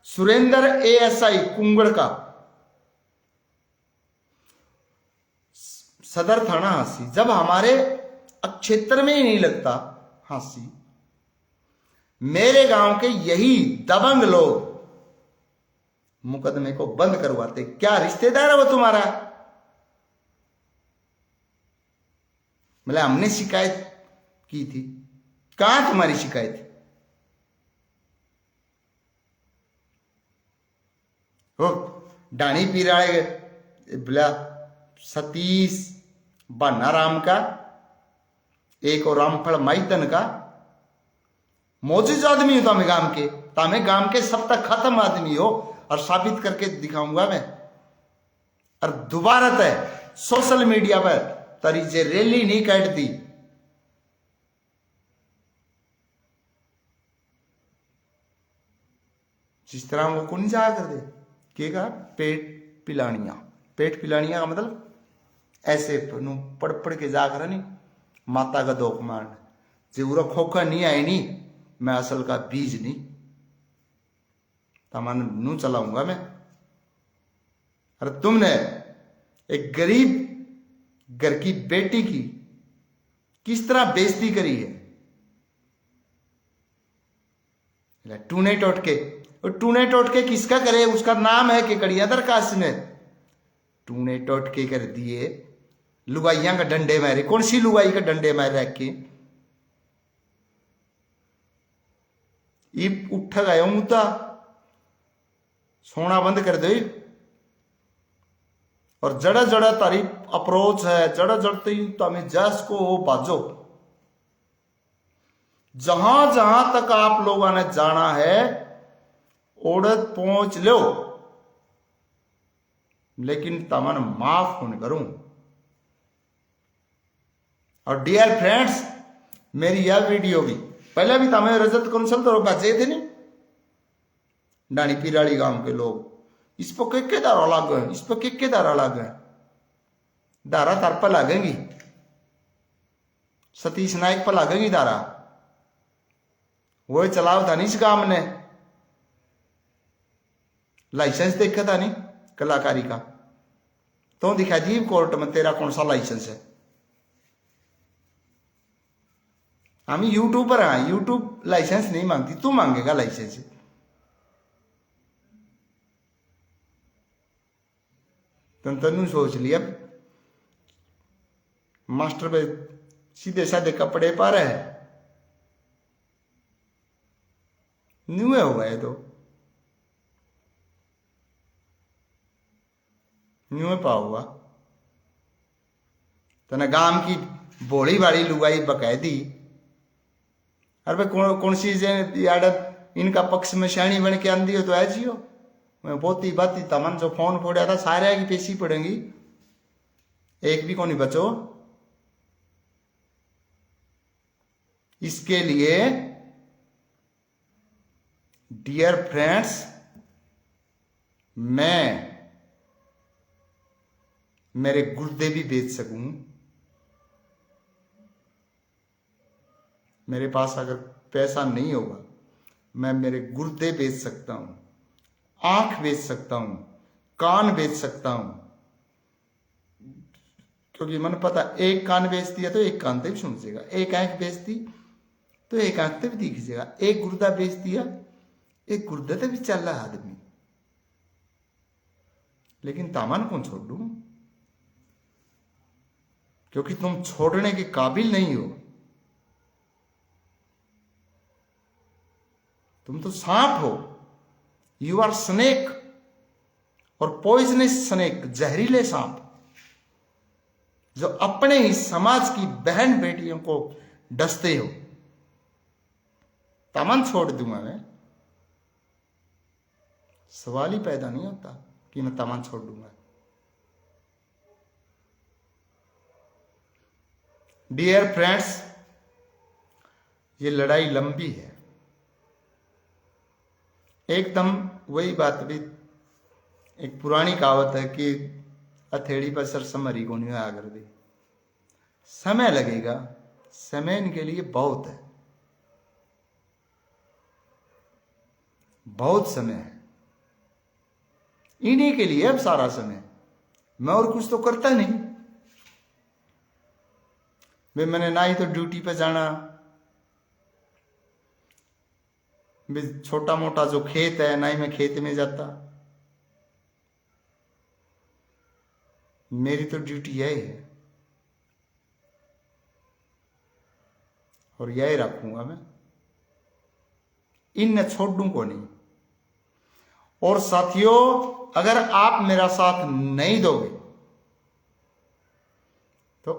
सुरेंद्र एएसआई कुंगड़ का सदर थाना हांसी, जब हमारे क्षेत्र में ही नहीं लगता हांसी, मेरे गांव के यही दबंग लोग मुकदमे को बंद करवाते। क्या रिश्तेदार है वो तुम्हारा? मतलब हमने शिकायत की थी, कहां तुम्हारी शिकायत? हो डाणी पीराड़े बोला सतीश बानाराम का, एक और रामफल माइतन का मौजूद आदमी हो तमें गांव के, तमें गांव के सब तक खत्म आदमी हो, और साबित करके दिखाऊंगा मैं। और दोबारा तय सोशल मीडिया पर तारी जे रैली नहीं काट दी, जिस तरह वो कौन जा कर दे के का पेट पिलानिया। पेट पिलानिया का मतलब ऐसे पढ़ पढ़ के जाकर नहीं माता का दोख मारना, जो खोखा नहीं आए नहीं, मैं असल का बीज नहीं तमान नू चलाऊंगा मैं। अरे तुमने एक गरीब घर की बेटी की किस तरह बेइज्जती करी है, टूने टोटके। और टूने टोटके किसका करे? उसका नाम है कि कड़िया दरखास्त में टूने टोटके कर दिए, लुगाइया का डंडे मारे। कौन सी लुगाई का डंडे मारे रखे? उठ गया मुद्दा, सोना बंद कर दो। और जड़ा जड़ा तारी अप्रोच है, जड़ा जड़ते तमें जस को हो बाजो। जहां जहां तक आप लोगों ने जाना है ओढ़त पहुंच लो, लेकिन तमन माफ होने करूं। और डियर फ्रेंड्स, मेरी यह वीडियो भी पहले भी तमें रजत कौंसल तो बचे थे नहीं, डाणी पिराड़ी गांव के लोग इस पर के धारा लाग गए, इस पर के धारा लाग गए, धारा तार पर लागेंगी, सतीश नायक पर लागेगी धारा। वो चलाओ था नहीं इस काम ने, लाइसेंस देखा था नहीं कलाकारी का, तो दिखा दी कोर्ट में तेरा कौन सा लाइसेंस है। हम यूट्यूबर हैं, यूट्यूब लाइसेंस नहीं मांगती, तू मांगेगा लाइसेंस। तनु सोच लिया मास्टर पे सीधे साधे कपड़े पर है, न्यू हो गए तो न्यू पा हुआ तना गांव की भोली भाड़ी लुगाई बकायदी। अरे भाई कौन सी आदत इनका पक्ष में श्याणी बन के आंधी हो तो है जियो। मैं बहुत ही बात तमन जो फोन फोड़ा था सारे की पेशी पड़ेंगी, एक भी को नहीं बचो। इसके लिए डियर फ्रेंड्स, मैं मेरे गुर्दे भी बेच सकूं, मेरे पास अगर पैसा नहीं होगा मैं मेरे गुर्दे बेच सकता हूं। आंख बेच सकता हूं, कान बेच सकता हूं, क्योंकि मैंने पता एक कान बेच दिया तो एक कान तक सुन जाएगा, एक आंख बेच दी तो एक आंख तक दिख जाएगा, एक गुर्दा बेच दिया एक गुर्दा तक भी चल रहा आदमी। लेकिन तामान कौन छोड़ दूं, क्योंकि तुम छोड़ने के काबिल नहीं हो। तुम तो सांप हो, यू आर स्नेक, और पॉइजनस स्नेक, जहरीले सांप, जो अपने ही समाज की बहन बेटियों को डसते हो। तामन छोड़ दूंगा मैं, सवाल ही पैदा नहीं होता कि मैं तामन छोड़ दूंगा। डियर फ्रेंड्स, ये लड़ाई लंबी है। एकदम वही बात भी, एक पुरानी कहावत है कि हथेड़ी पर सरसमरी को नहीं आगर दे। समय लगेगा, समय इनके लिए बहुत है, बहुत समय है इन्हीं के लिए। अब सारा समय मैं और कुछ तो करता नहीं। मैंने ना ही तो ड्यूटी पे जाना, छोटा मोटा जो खेत है ना ही मैं खेत में जाता। मेरी तो ड्यूटी यही है और यही रखूंगा मैं, इन छोड़ू को नहीं। और साथियों, अगर आप मेरा साथ नहीं दोगे तो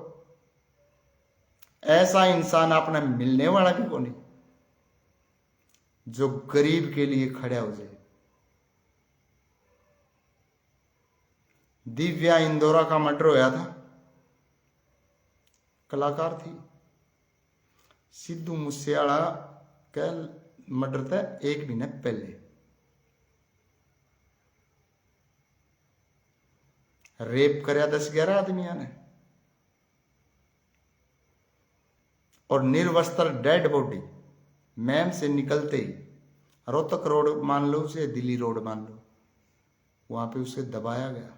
ऐसा इंसान अपना मिलने वाला भी को नहीं जो गरीब के लिए खड़ा हो जाए। दिव्या इंदौरा का मर्डर होया था, कलाकार थी। सिद्धू मूसेवाला का मर्डर था 1 महीने पहले। रेप करया 10-11 आदमियों ने, और निर्वस्त्र डेड बॉडी मैम से निकलते ही, रोहतक रोड मान लो उसे, दिल्ली रोड मान लो, वहां पे उसे दबाया गया।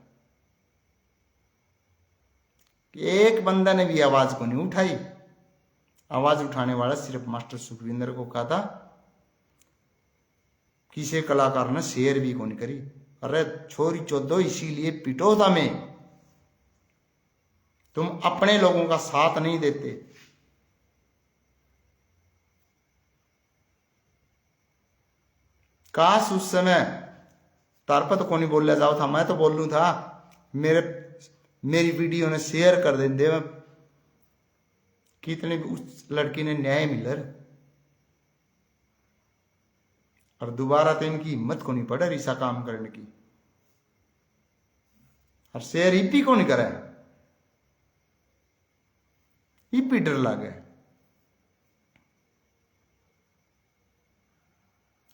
एक बंदा ने भी आवाज को नहीं उठाई। आवाज उठाने वाला सिर्फ मास्टर सुखविंदर को कहा था, किसी कलाकार ने शेयर भी को नहीं करी। अरे छोरी चौदो, इसीलिए पिटो था मैं, तुम अपने लोगों का साथ नहीं देते। काश उस समय तार पर तो कोई नहीं बोल जाओ था, मैं तो बोल लू था, मेरी वीडियो ने शेयर कर देंगे, कितने भी उस लड़की ने न्याय मिल रहा। और दोबारा तो इनकी हिम्मत को नहीं पड़ा ऐसा काम करने की, और शेयर ईपी को नहीं करा, ईपी डर लगे।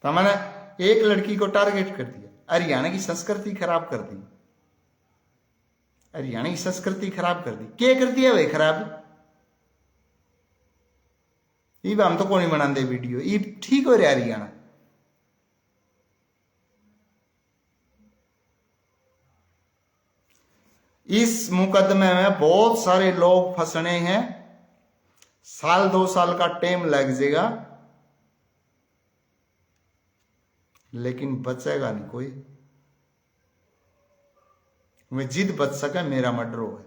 तो मैंने एक लड़की को टारगेट कर दिया, हरियाणा की संस्कृति खराब कर दी, हरियाणा की संस्कृति खराब कर दी। क्या कर दिया भाई खराब? ये हम तो कौन बना दे वीडियो, ये ठीक हो रहा हरियाणा। इस मुकदमे में बहुत सारे लोग फंसने हैं, 1-2 साल का टाइम लग जाएगा, लेकिन बचेगा नहीं कोई। मैं जिद बच सका, मेरा मर्डर हो गया,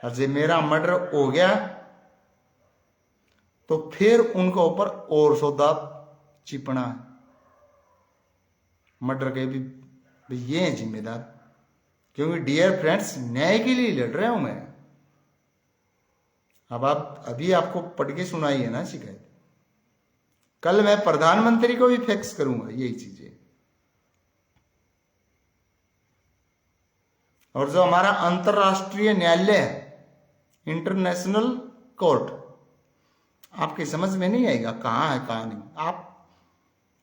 और जब मेरा मर्डर हो गया तो फिर उनके ऊपर और सौदा चिपना है मर्डर के भी ये है जिम्मेदार। क्योंकि डियर फ्रेंड्स, न्याय के लिए लड़ रहा हूं मैं। अब आप अभी आपको पढ़ के सुनाई है ना शिकायत, कल मैं प्रधानमंत्री को भी फैक्स करूंगा यही चीजें। और जो हमारा अंतरराष्ट्रीय न्यायालय है, इंटरनेशनल कोर्ट, आपके समझ में नहीं आएगा कहां है कहां नहीं। आप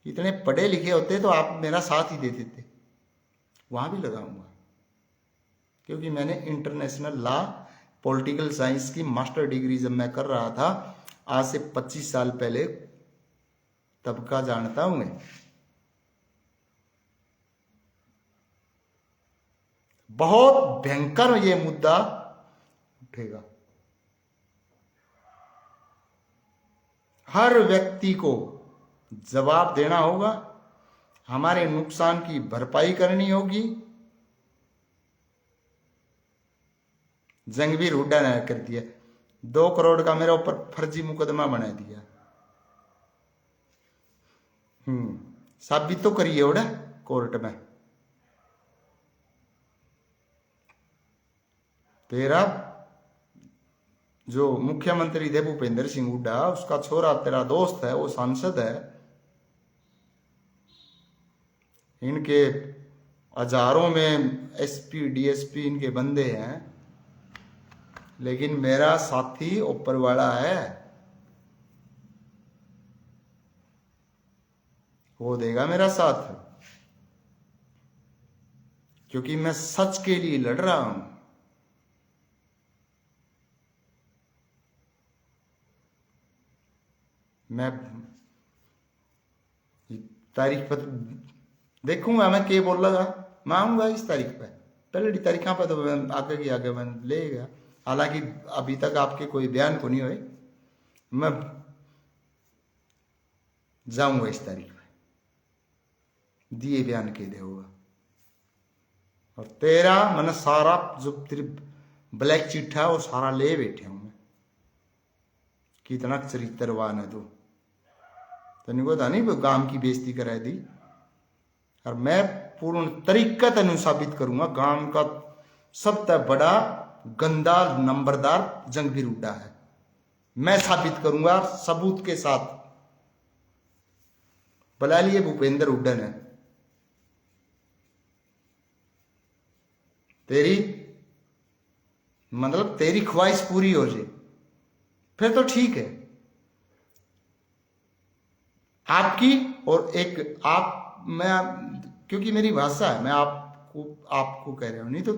इतने पढ़े लिखे होते तो आप मेरा साथ ही देते थे, वहां भी लगाऊंगा। क्योंकि मैंने इंटरनेशनल लॉ, पॉलिटिकल साइंस की मास्टर डिग्री जब मैं कर रहा था आज से 25 साल पहले, तब का जानता हूं मैं। बहुत भयंकर ये मुद्दा उठेगा। हर व्यक्ति को जवाब देना होगा, हमारे नुकसान की भरपाई करनी होगी। जंगवीर हुड्डा ने कर दिया, 2 करोड़ का मेरे ऊपर फर्जी मुकदमा बना दिया। साबित तो करिए उड़ा कोर्ट में। तेरा जो मुख्यमंत्री थे भूपेंद्र सिंह हुड्डा, उसका छोरा तेरा दोस्त है, वो सांसद है। इनके हजारों में एसपी डीएसपी इनके बंदे हैं, लेकिन मेरा साथी ऊपर वाला है, वो देगा मेरा साथ, क्योंकि मैं सच के लिए लड़ रहा हूं। मैं तारीख पर देखूंगा, मैं क्या बोल लगा, मैं आऊंगा इस तारीख पे, पहली तारीख पे तो आगे की आगे मैं लेगा। हालांकि अभी तक आपके कोई बयान को नहीं हुए, मैं जाऊंगा इस तारीख पे, दिए बयान के दे होगा। और तेरा मैंने सारा जो तेरी ब्लैक चिट्ठा है वो सारा ले बैठे हूं मैं, कितना चरित्रवान है तू। तेन को था नहीं गांव की बेइज्जती करा दी, और मैं पूर्ण तरीका तेन साबित करूंगा गांव का सबसे बड़ा गंदा नंबरदार जंगवीर हुड्डा है। मैं साबित करूंगा सबूत के साथ। बुला लिए भूपेंद्र हुड्डा ने। तेरी मतलब तेरी ख्वाहिश पूरी हो जाए फिर तो ठीक है आपकी। और एक आप, मैं क्योंकि मेरी भाषा है, मैं आपको कह रहा हूं, नहीं तो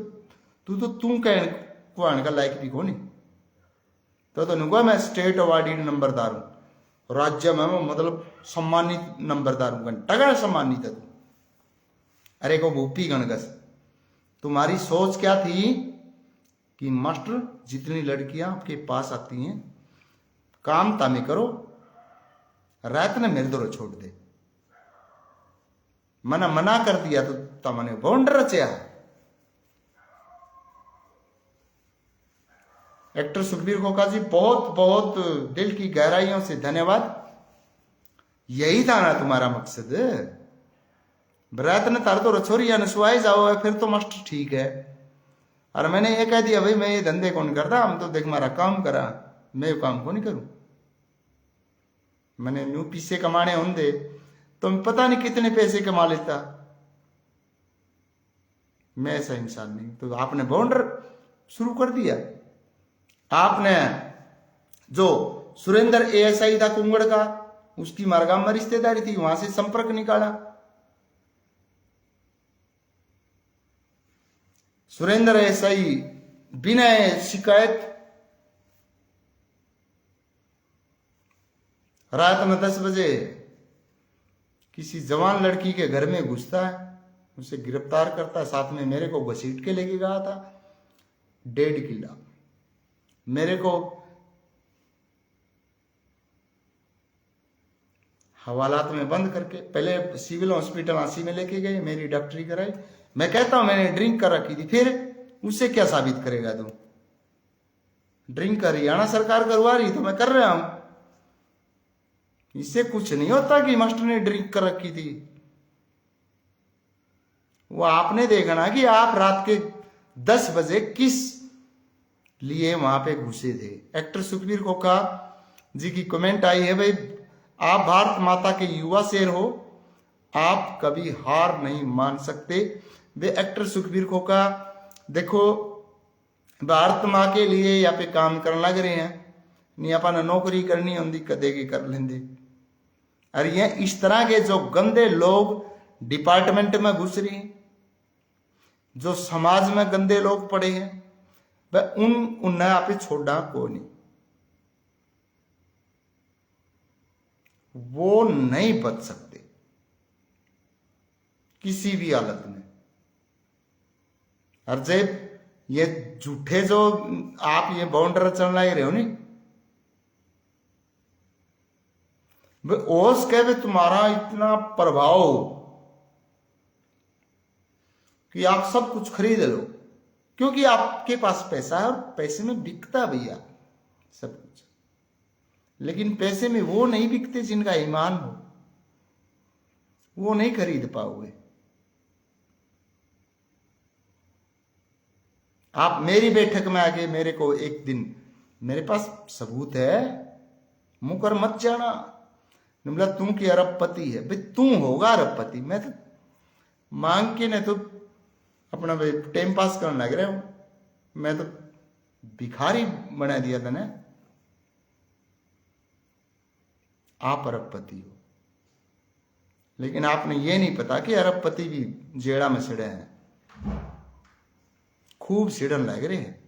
तू कह को आने का लायक भी को नहीं। तो नुका मैं स्टेट अवार्डेड नंबरदार हूं, राज्य में मतलब सम्मानित नंबरदार हूं, टगा सम्मानित है तू। अरे को भूपी गणगस, तुम्हारी सोच क्या थी कि मास्टर जितनी लड़कियां आपके पास आती हैं काम तामे करो, रात ने मेरे दो छोड़ दे। मैंने मना कर दिया तो तमने बॉन्ड रचा। एक्टर सुखबीर खोखा जी, बहुत बहुत दिल की गहराइयों से धन्यवाद। यही था ना तुम्हारा मकसद, रात ने तार तो रछोरिया ने सुहाई जाओ है, फिर तो मास्टर ठीक है। और मैंने ये कह दिया भाई मैं ये धंधे कौन करता, हम तो देख मारा काम करा, मैं ये काम को नहीं करूं। मैंने न्यू पीछे कमाने होंगे तो मैं पता नहीं कितने पैसे कमा लेता। मैं ऐसा इंसान नहीं। तो आपने बाउंडर शुरू कर दिया। आपने जो सुरेंद्र एएसआई था कुंगड़ का, उसकी मारगाम में रिश्तेदारी थी, वहां से संपर्क निकाला। सुरेंद्र एएसआई बिना शिकायत रात में 10 बजे किसी जवान लड़की के घर में घुसता है, उसे गिरफ्तार करता है, साथ में मेरे को घसीट के लेके गया था 1.5 किला। मेरे को हवालात में बंद करके पहले सिविल हॉस्पिटल आंसी में लेके गए, मेरी डॉक्टरी कराई। मैं कहता हूं मैंने ड्रिंक कर रखी थी, फिर उससे क्या साबित करेगा तू? ड्रिंक हरियाणा सरकार करवा रही तो मैं कर रहा हूं, इससे कुछ नहीं होता कि मास्टर ने ड्रिंक कर रखी थी। वो आपने देखना कि आप रात के 10 बजे किस लिए वहां पे घुसे थे। एक्टर सुखबीर खोखा जी की कमेंट आई है, भाई आप भारत माता के युवा शेर हो, आप कभी हार नहीं मान सकते। वे एक्टर सुखबीर खोखा देखो भारत माँ के लिए यहाँ पे काम करने लग रहे हैं, नहीं अपन नौकरी करनी होंगी कदे की कर लेंगे। और ये इस तरह के जो गंदे लोग डिपार्टमेंट में घुस रहे हैं, जो समाज में गंदे लोग पड़े हैं, वह उन्हें आप छोड़ा को नहीं, वो नहीं बच सकते किसी भी हालत में। और जब ये झूठे जो आप ये बाउंडर चल रहे हो नहीं, ओस कहे तुम्हारा इतना प्रभाव कि आप सब कुछ खरीद लो, क्योंकि आपके पास पैसा है और पैसे में बिकता भैया सब कुछ। लेकिन पैसे में वो नहीं बिकते जिनका ईमान हो, वो नहीं खरीद पाओगे। आप मेरी बैठक में आके मेरे को एक दिन, मेरे पास सबूत है, मुकर मत जाना, बोला तू की अरबपति है भाई, तू होगा अरबपति, मैं तो मांग के न तो अपना टाइम पास करने लग रहा हूं, मैं तो भिखारी बना दिया था ना। आप अरबपति हो, लेकिन आपने ये नहीं पता कि अरबपति भी जेड़ा में सिड़े हैं, खूब सिड़न लग रहे हैं,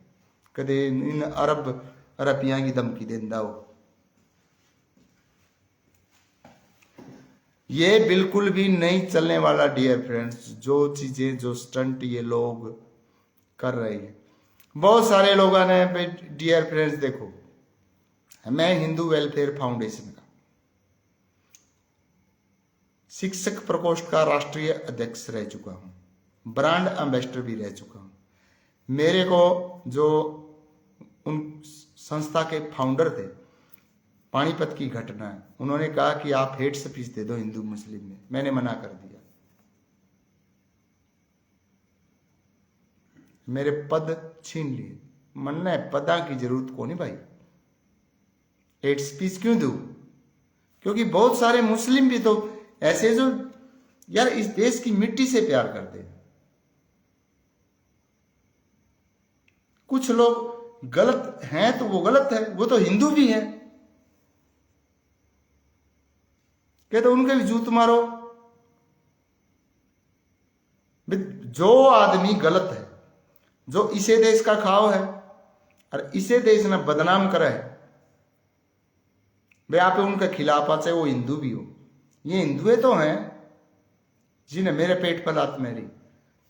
कदे इन अरबियां की धमकी देंदा हो। ये बिल्कुल भी नहीं चलने वाला डियर फ्रेंड्स, जो चीजें जो स्टंट ये लोग कर रहे हैं। बहुत सारे लोगों ने, डियर फ्रेंड्स देखो, मैं हिंदू वेलफेयर फाउंडेशन का शिक्षक प्रकोष्ठ का राष्ट्रीय अध्यक्ष रह चुका हूं, ब्रांड एम्बेसडर भी रह चुका हूं। मेरे को जो उन संस्था के फाउंडर थे, पानीपत की घटना है, उन्होंने कहा कि आप हेट स्पीच दे दो हिंदू मुस्लिम में, मैंने मना कर दिया। मेरे पद छीन लिए, मन्ना है पदा की जरूरत को नहीं भाई, हेट स्पीच क्यों दूं? क्योंकि बहुत सारे मुस्लिम भी तो ऐसे जो यार इस देश की मिट्टी से प्यार करते हैं। कुछ लोग गलत हैं तो वो गलत है, वो तो हिंदू भी है, कहते तो उनके भी जूत मारो। जो आदमी गलत है, जो इसे देश का खाओ है और इसे देश में बदनाम करे है, वे आप उनके खिलाफ आ, चाहे वो हिंदू भी हो। ये हिंदुए तो हैं जिन्हें मेरे पेट पर लात मेरी,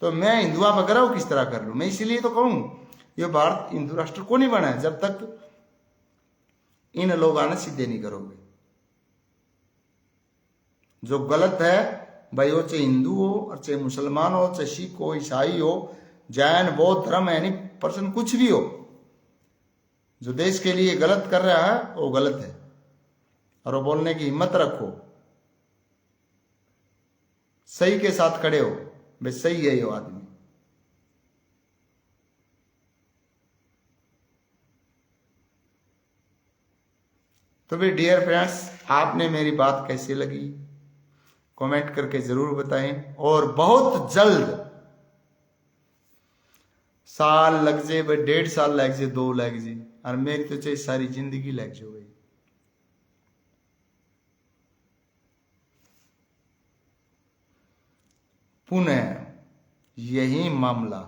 तो मैं हिंदुआ बकरा किस तरह कर लूं? मैं इसीलिए तो कहूं ये भारत हिंदू राष्ट्र को नहीं बना है जब तक इन लोगों ने सीधे नहीं करोगे। जो गलत है भाई, वो चाहे हिंदू हो और चाहे मुसलमान हो, चाहे सिख हो, ईसाई हो, जैन, बौद्ध धर्म, यानी पर्सन कुछ भी हो, जो देश के लिए गलत कर रहा है वो गलत है, और वो बोलने की हिम्मत रखो, सही के साथ खड़े हो, भाई सही है ये आदमी। तो भाई डियर फ्रेंड्स, आपने मेरी बात कैसी लगी कमेंट करके जरूर बताएं, और बहुत जल्द, साल लग जाए भाई, 1.5 साल लग जाए, 2 लग जाए, और मेरी तो चाहे सारी जिंदगी लग जाए भाई, पुनः यही मामला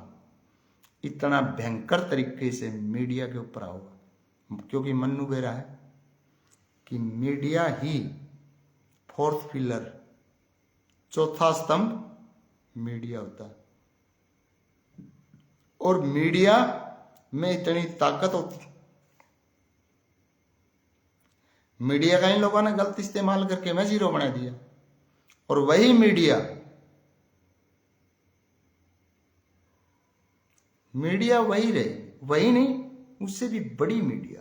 इतना भयंकर तरीके से मीडिया के ऊपर होगा, क्योंकि मन्नू कह रहा है कि मीडिया ही 4th पिलर, चौथा स्तंभ मीडिया होता है, और मीडिया में इतनी ताकत होती, मीडिया का इन लोगों ने गलत इस्तेमाल करके मैं जीरो बना दिया, और वही मीडिया वही रहे, वही नहीं उससे भी बड़ी मीडिया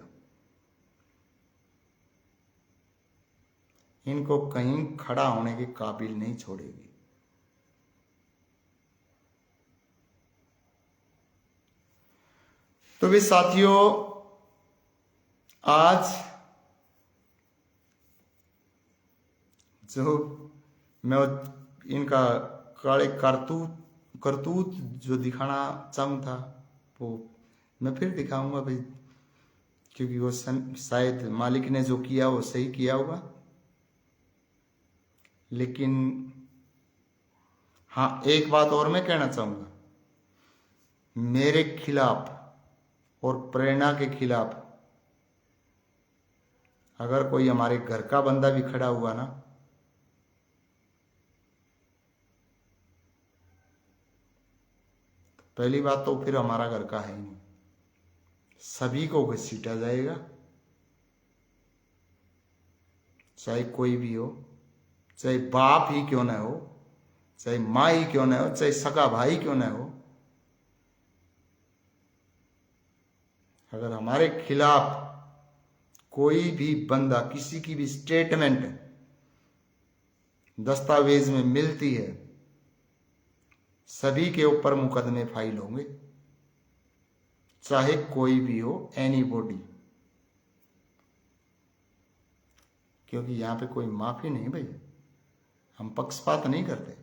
इनको कहीं खड़ा होने के काबिल नहीं छोड़ेगी। तो भी साथियों, आज जो मैं इनका काले करतूत जो दिखाना चाहूँ था, वो मैं फिर दिखाऊंगा भाई, क्योंकि वो शायद मालिक ने जो किया वो सही किया होगा। लेकिन हाँ, एक बात और मैं कहना चाहूंगा, मेरे खिलाफ और प्रेरणा के खिलाफ अगर कोई हमारे घर का बंदा भी खड़ा हुआ ना, पहली बात तो फिर हमारा घर का है ही नहीं, सभी को घसीटा जाएगा, चाहे कोई भी हो, चाहे बाप ही क्यों ना हो, चाहे माँ ही क्यों ना हो, चाहे सगा भाई क्यों ना हो। अगर हमारे खिलाफ कोई भी बंदा किसी की भी स्टेटमेंट दस्तावेज में मिलती है, सभी के ऊपर मुकदमे फाइल होंगे, चाहे कोई भी हो, एनी बॉडी। क्योंकि यहां पे कोई माफी नहीं भाई, हम पक्षपात नहीं करते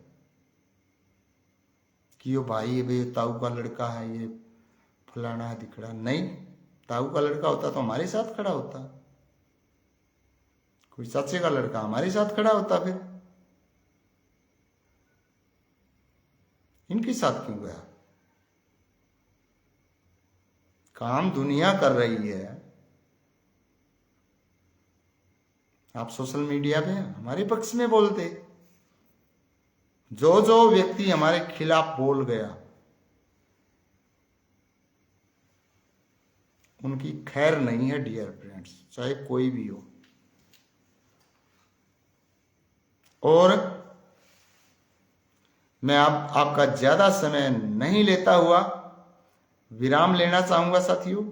कि ये भाई है भाई, ताऊ का लड़का है, ये फलाना है दिखड़ा नहीं। ताऊ का लड़का होता तो हमारे साथ खड़ा होता, कोई चाचे का लड़का हमारे साथ खड़ा होता, फिर इनके साथ क्यों गया? काम दुनिया कर रही है, आप सोशल मीडिया पे हमारे पक्ष में बोलते। जो जो व्यक्ति हमारे खिलाफ बोल गया उनकी खैर नहीं है डियर फ्रेंड्स, चाहे कोई भी हो। और मैं आपका ज्यादा समय नहीं लेता हुआ विराम लेना चाहूंगा साथियों।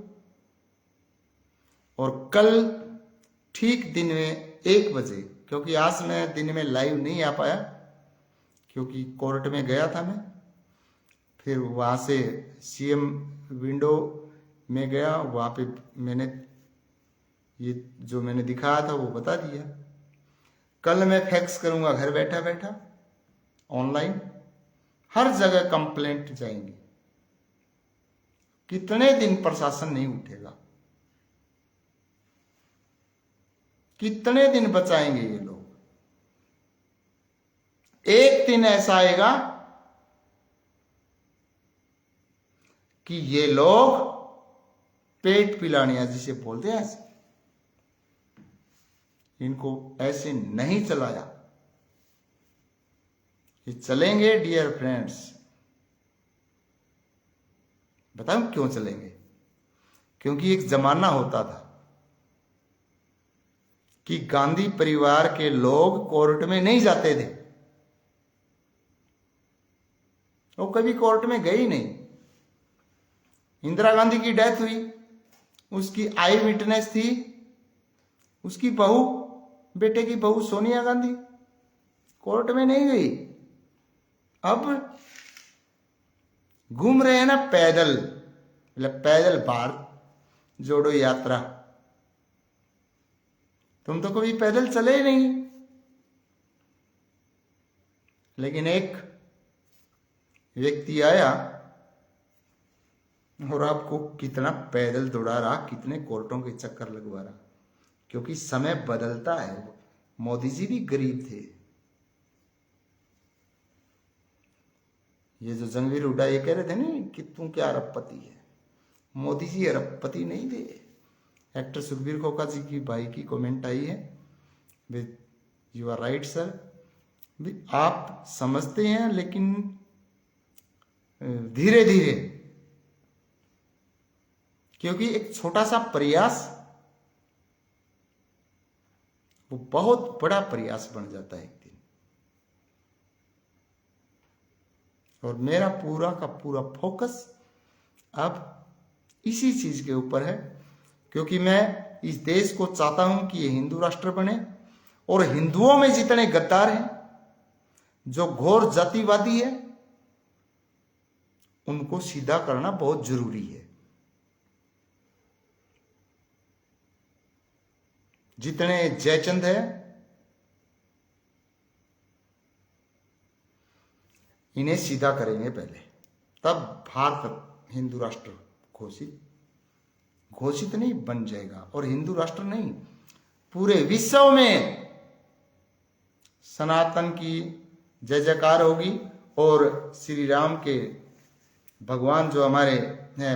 और कल ठीक दिन में 1 बजे, क्योंकि आज मैं दिन में लाइव नहीं आ पाया क्योंकि कोर्ट में गया था मैं, फिर वहां से सीएम विंडो में गया, वहां पे मैंने ये जो मैंने दिखाया था वो बता दिया। कल मैं फैक्स करूंगा घर बैठा बैठा ऑनलाइन, हर जगह कंप्लेंट जाएंगे। कितने दिन प्रशासन नहीं उठेगा, कितने दिन बचाएंगे ये लोग? एक दिन ऐसा आएगा कि ये लोग पेट पिलानिया जिसे बोलते हैं, इनको ऐसे नहीं चलाया, ये चलेंगे डियर फ्रेंड्स। बताऊं क्यों चलेंगे? क्योंकि एक जमाना होता था कि गांधी परिवार के लोग कोर्ट में नहीं जाते थे, वो कभी कोर्ट में गए ही नहीं। इंदिरा गांधी की डेथ हुई, उसकी आई विटनेस थी उसकी बहू, बेटे की बहू सोनिया गांधी, कोर्ट में नहीं गई। अब घूम रहे हैं ना पैदल, मतलब पैदल भारत जोड़ो यात्रा। तुम तो कभी पैदल चले ही नहीं, लेकिन एक व्यक्ति आया और आपको कितना पैदल दौड़ा रहा, कितने कोर्टों के चक्कर लगवा रहा। क्योंकि समय बदलता है। मोदी जी भी गरीब थे। ये जो जंगवीर हुड्डा ये कह रहे थे ना कि तू क्या अरबपति है, मोदी जी अरबपति नहीं थे। एक्टर सुखबीर खोखा जी की भाई की कमेंट आई है, यू आर राइट सर, आप समझते हैं लेकिन धीरे धीरे, क्योंकि एक छोटा सा प्रयास वो बहुत बड़ा प्रयास बन जाता है एक दिन। और मेरा पूरा का पूरा फोकस अब इसी चीज के ऊपर है, क्योंकि मैं इस देश को चाहता हूं कि ये हिंदू राष्ट्र बने, और हिंदुओं में जितने गद्दार हैं, जो घोर जातिवादी है, उनको सीधा करना बहुत जरूरी है। जितने जयचंद है, इन्हें सीधा करेंगे पहले, तब भारत हिंदू राष्ट्र घोषित नहीं बन जाएगा। और हिंदू राष्ट्र नहीं, पूरे विश्व में सनातन की जय जयकार होगी। और श्री राम के भगवान जो हमारे हैं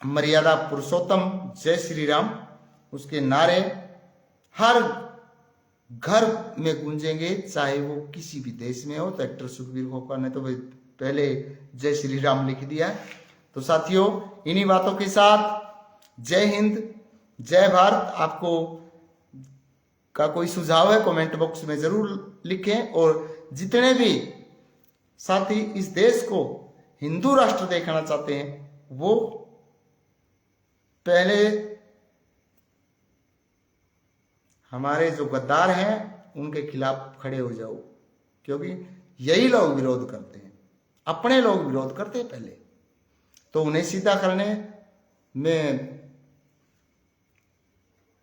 मर्यादा पुरुषोत्तम जय श्री राम, उसके नारे हर घर में गूंजेंगे, चाहे वो किसी भी देश में हो। तो एक्टर सुखबीर खोखा ने तो भाई पहले जय श्री राम लिख दिया है। तो साथियों, इन्हीं बातों के साथ जय हिंद, जय भारत। आपको का कोई सुझाव है कमेंट बॉक्स में जरूर लिखें, और जितने भी साथी इस देश को हिंदू राष्ट्र देखना चाहते हैं वो पहले हमारे जो गद्दार हैं उनके खिलाफ खड़े हो जाओ, क्योंकि यही लोग विरोध करते हैं, अपने लोग विरोध करते हैं पहले। तो उन्हें सीधा करने में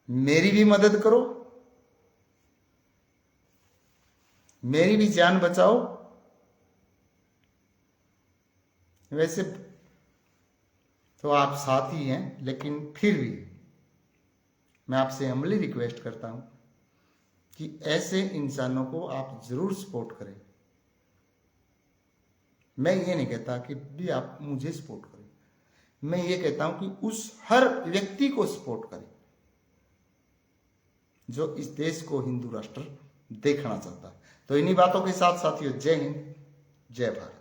मेरी भी मदद करो, मेरी भी जान बचाओ। वैसे तो आप साथी हैं, लेकिन फिर भी मैं आपसे हम्बली रिक्वेस्ट करता हूं कि ऐसे इंसानों को आप जरूर सपोर्ट करें। मैं ये नहीं कहता कि भी आप मुझे सपोर्ट करें, मैं ये कहता हूं कि उस हर व्यक्ति को सपोर्ट करें जो इस देश को हिंदू राष्ट्र देखना चाहता है। तो इन्हीं बातों के साथ साथियों, जय हिंद, जय भारत।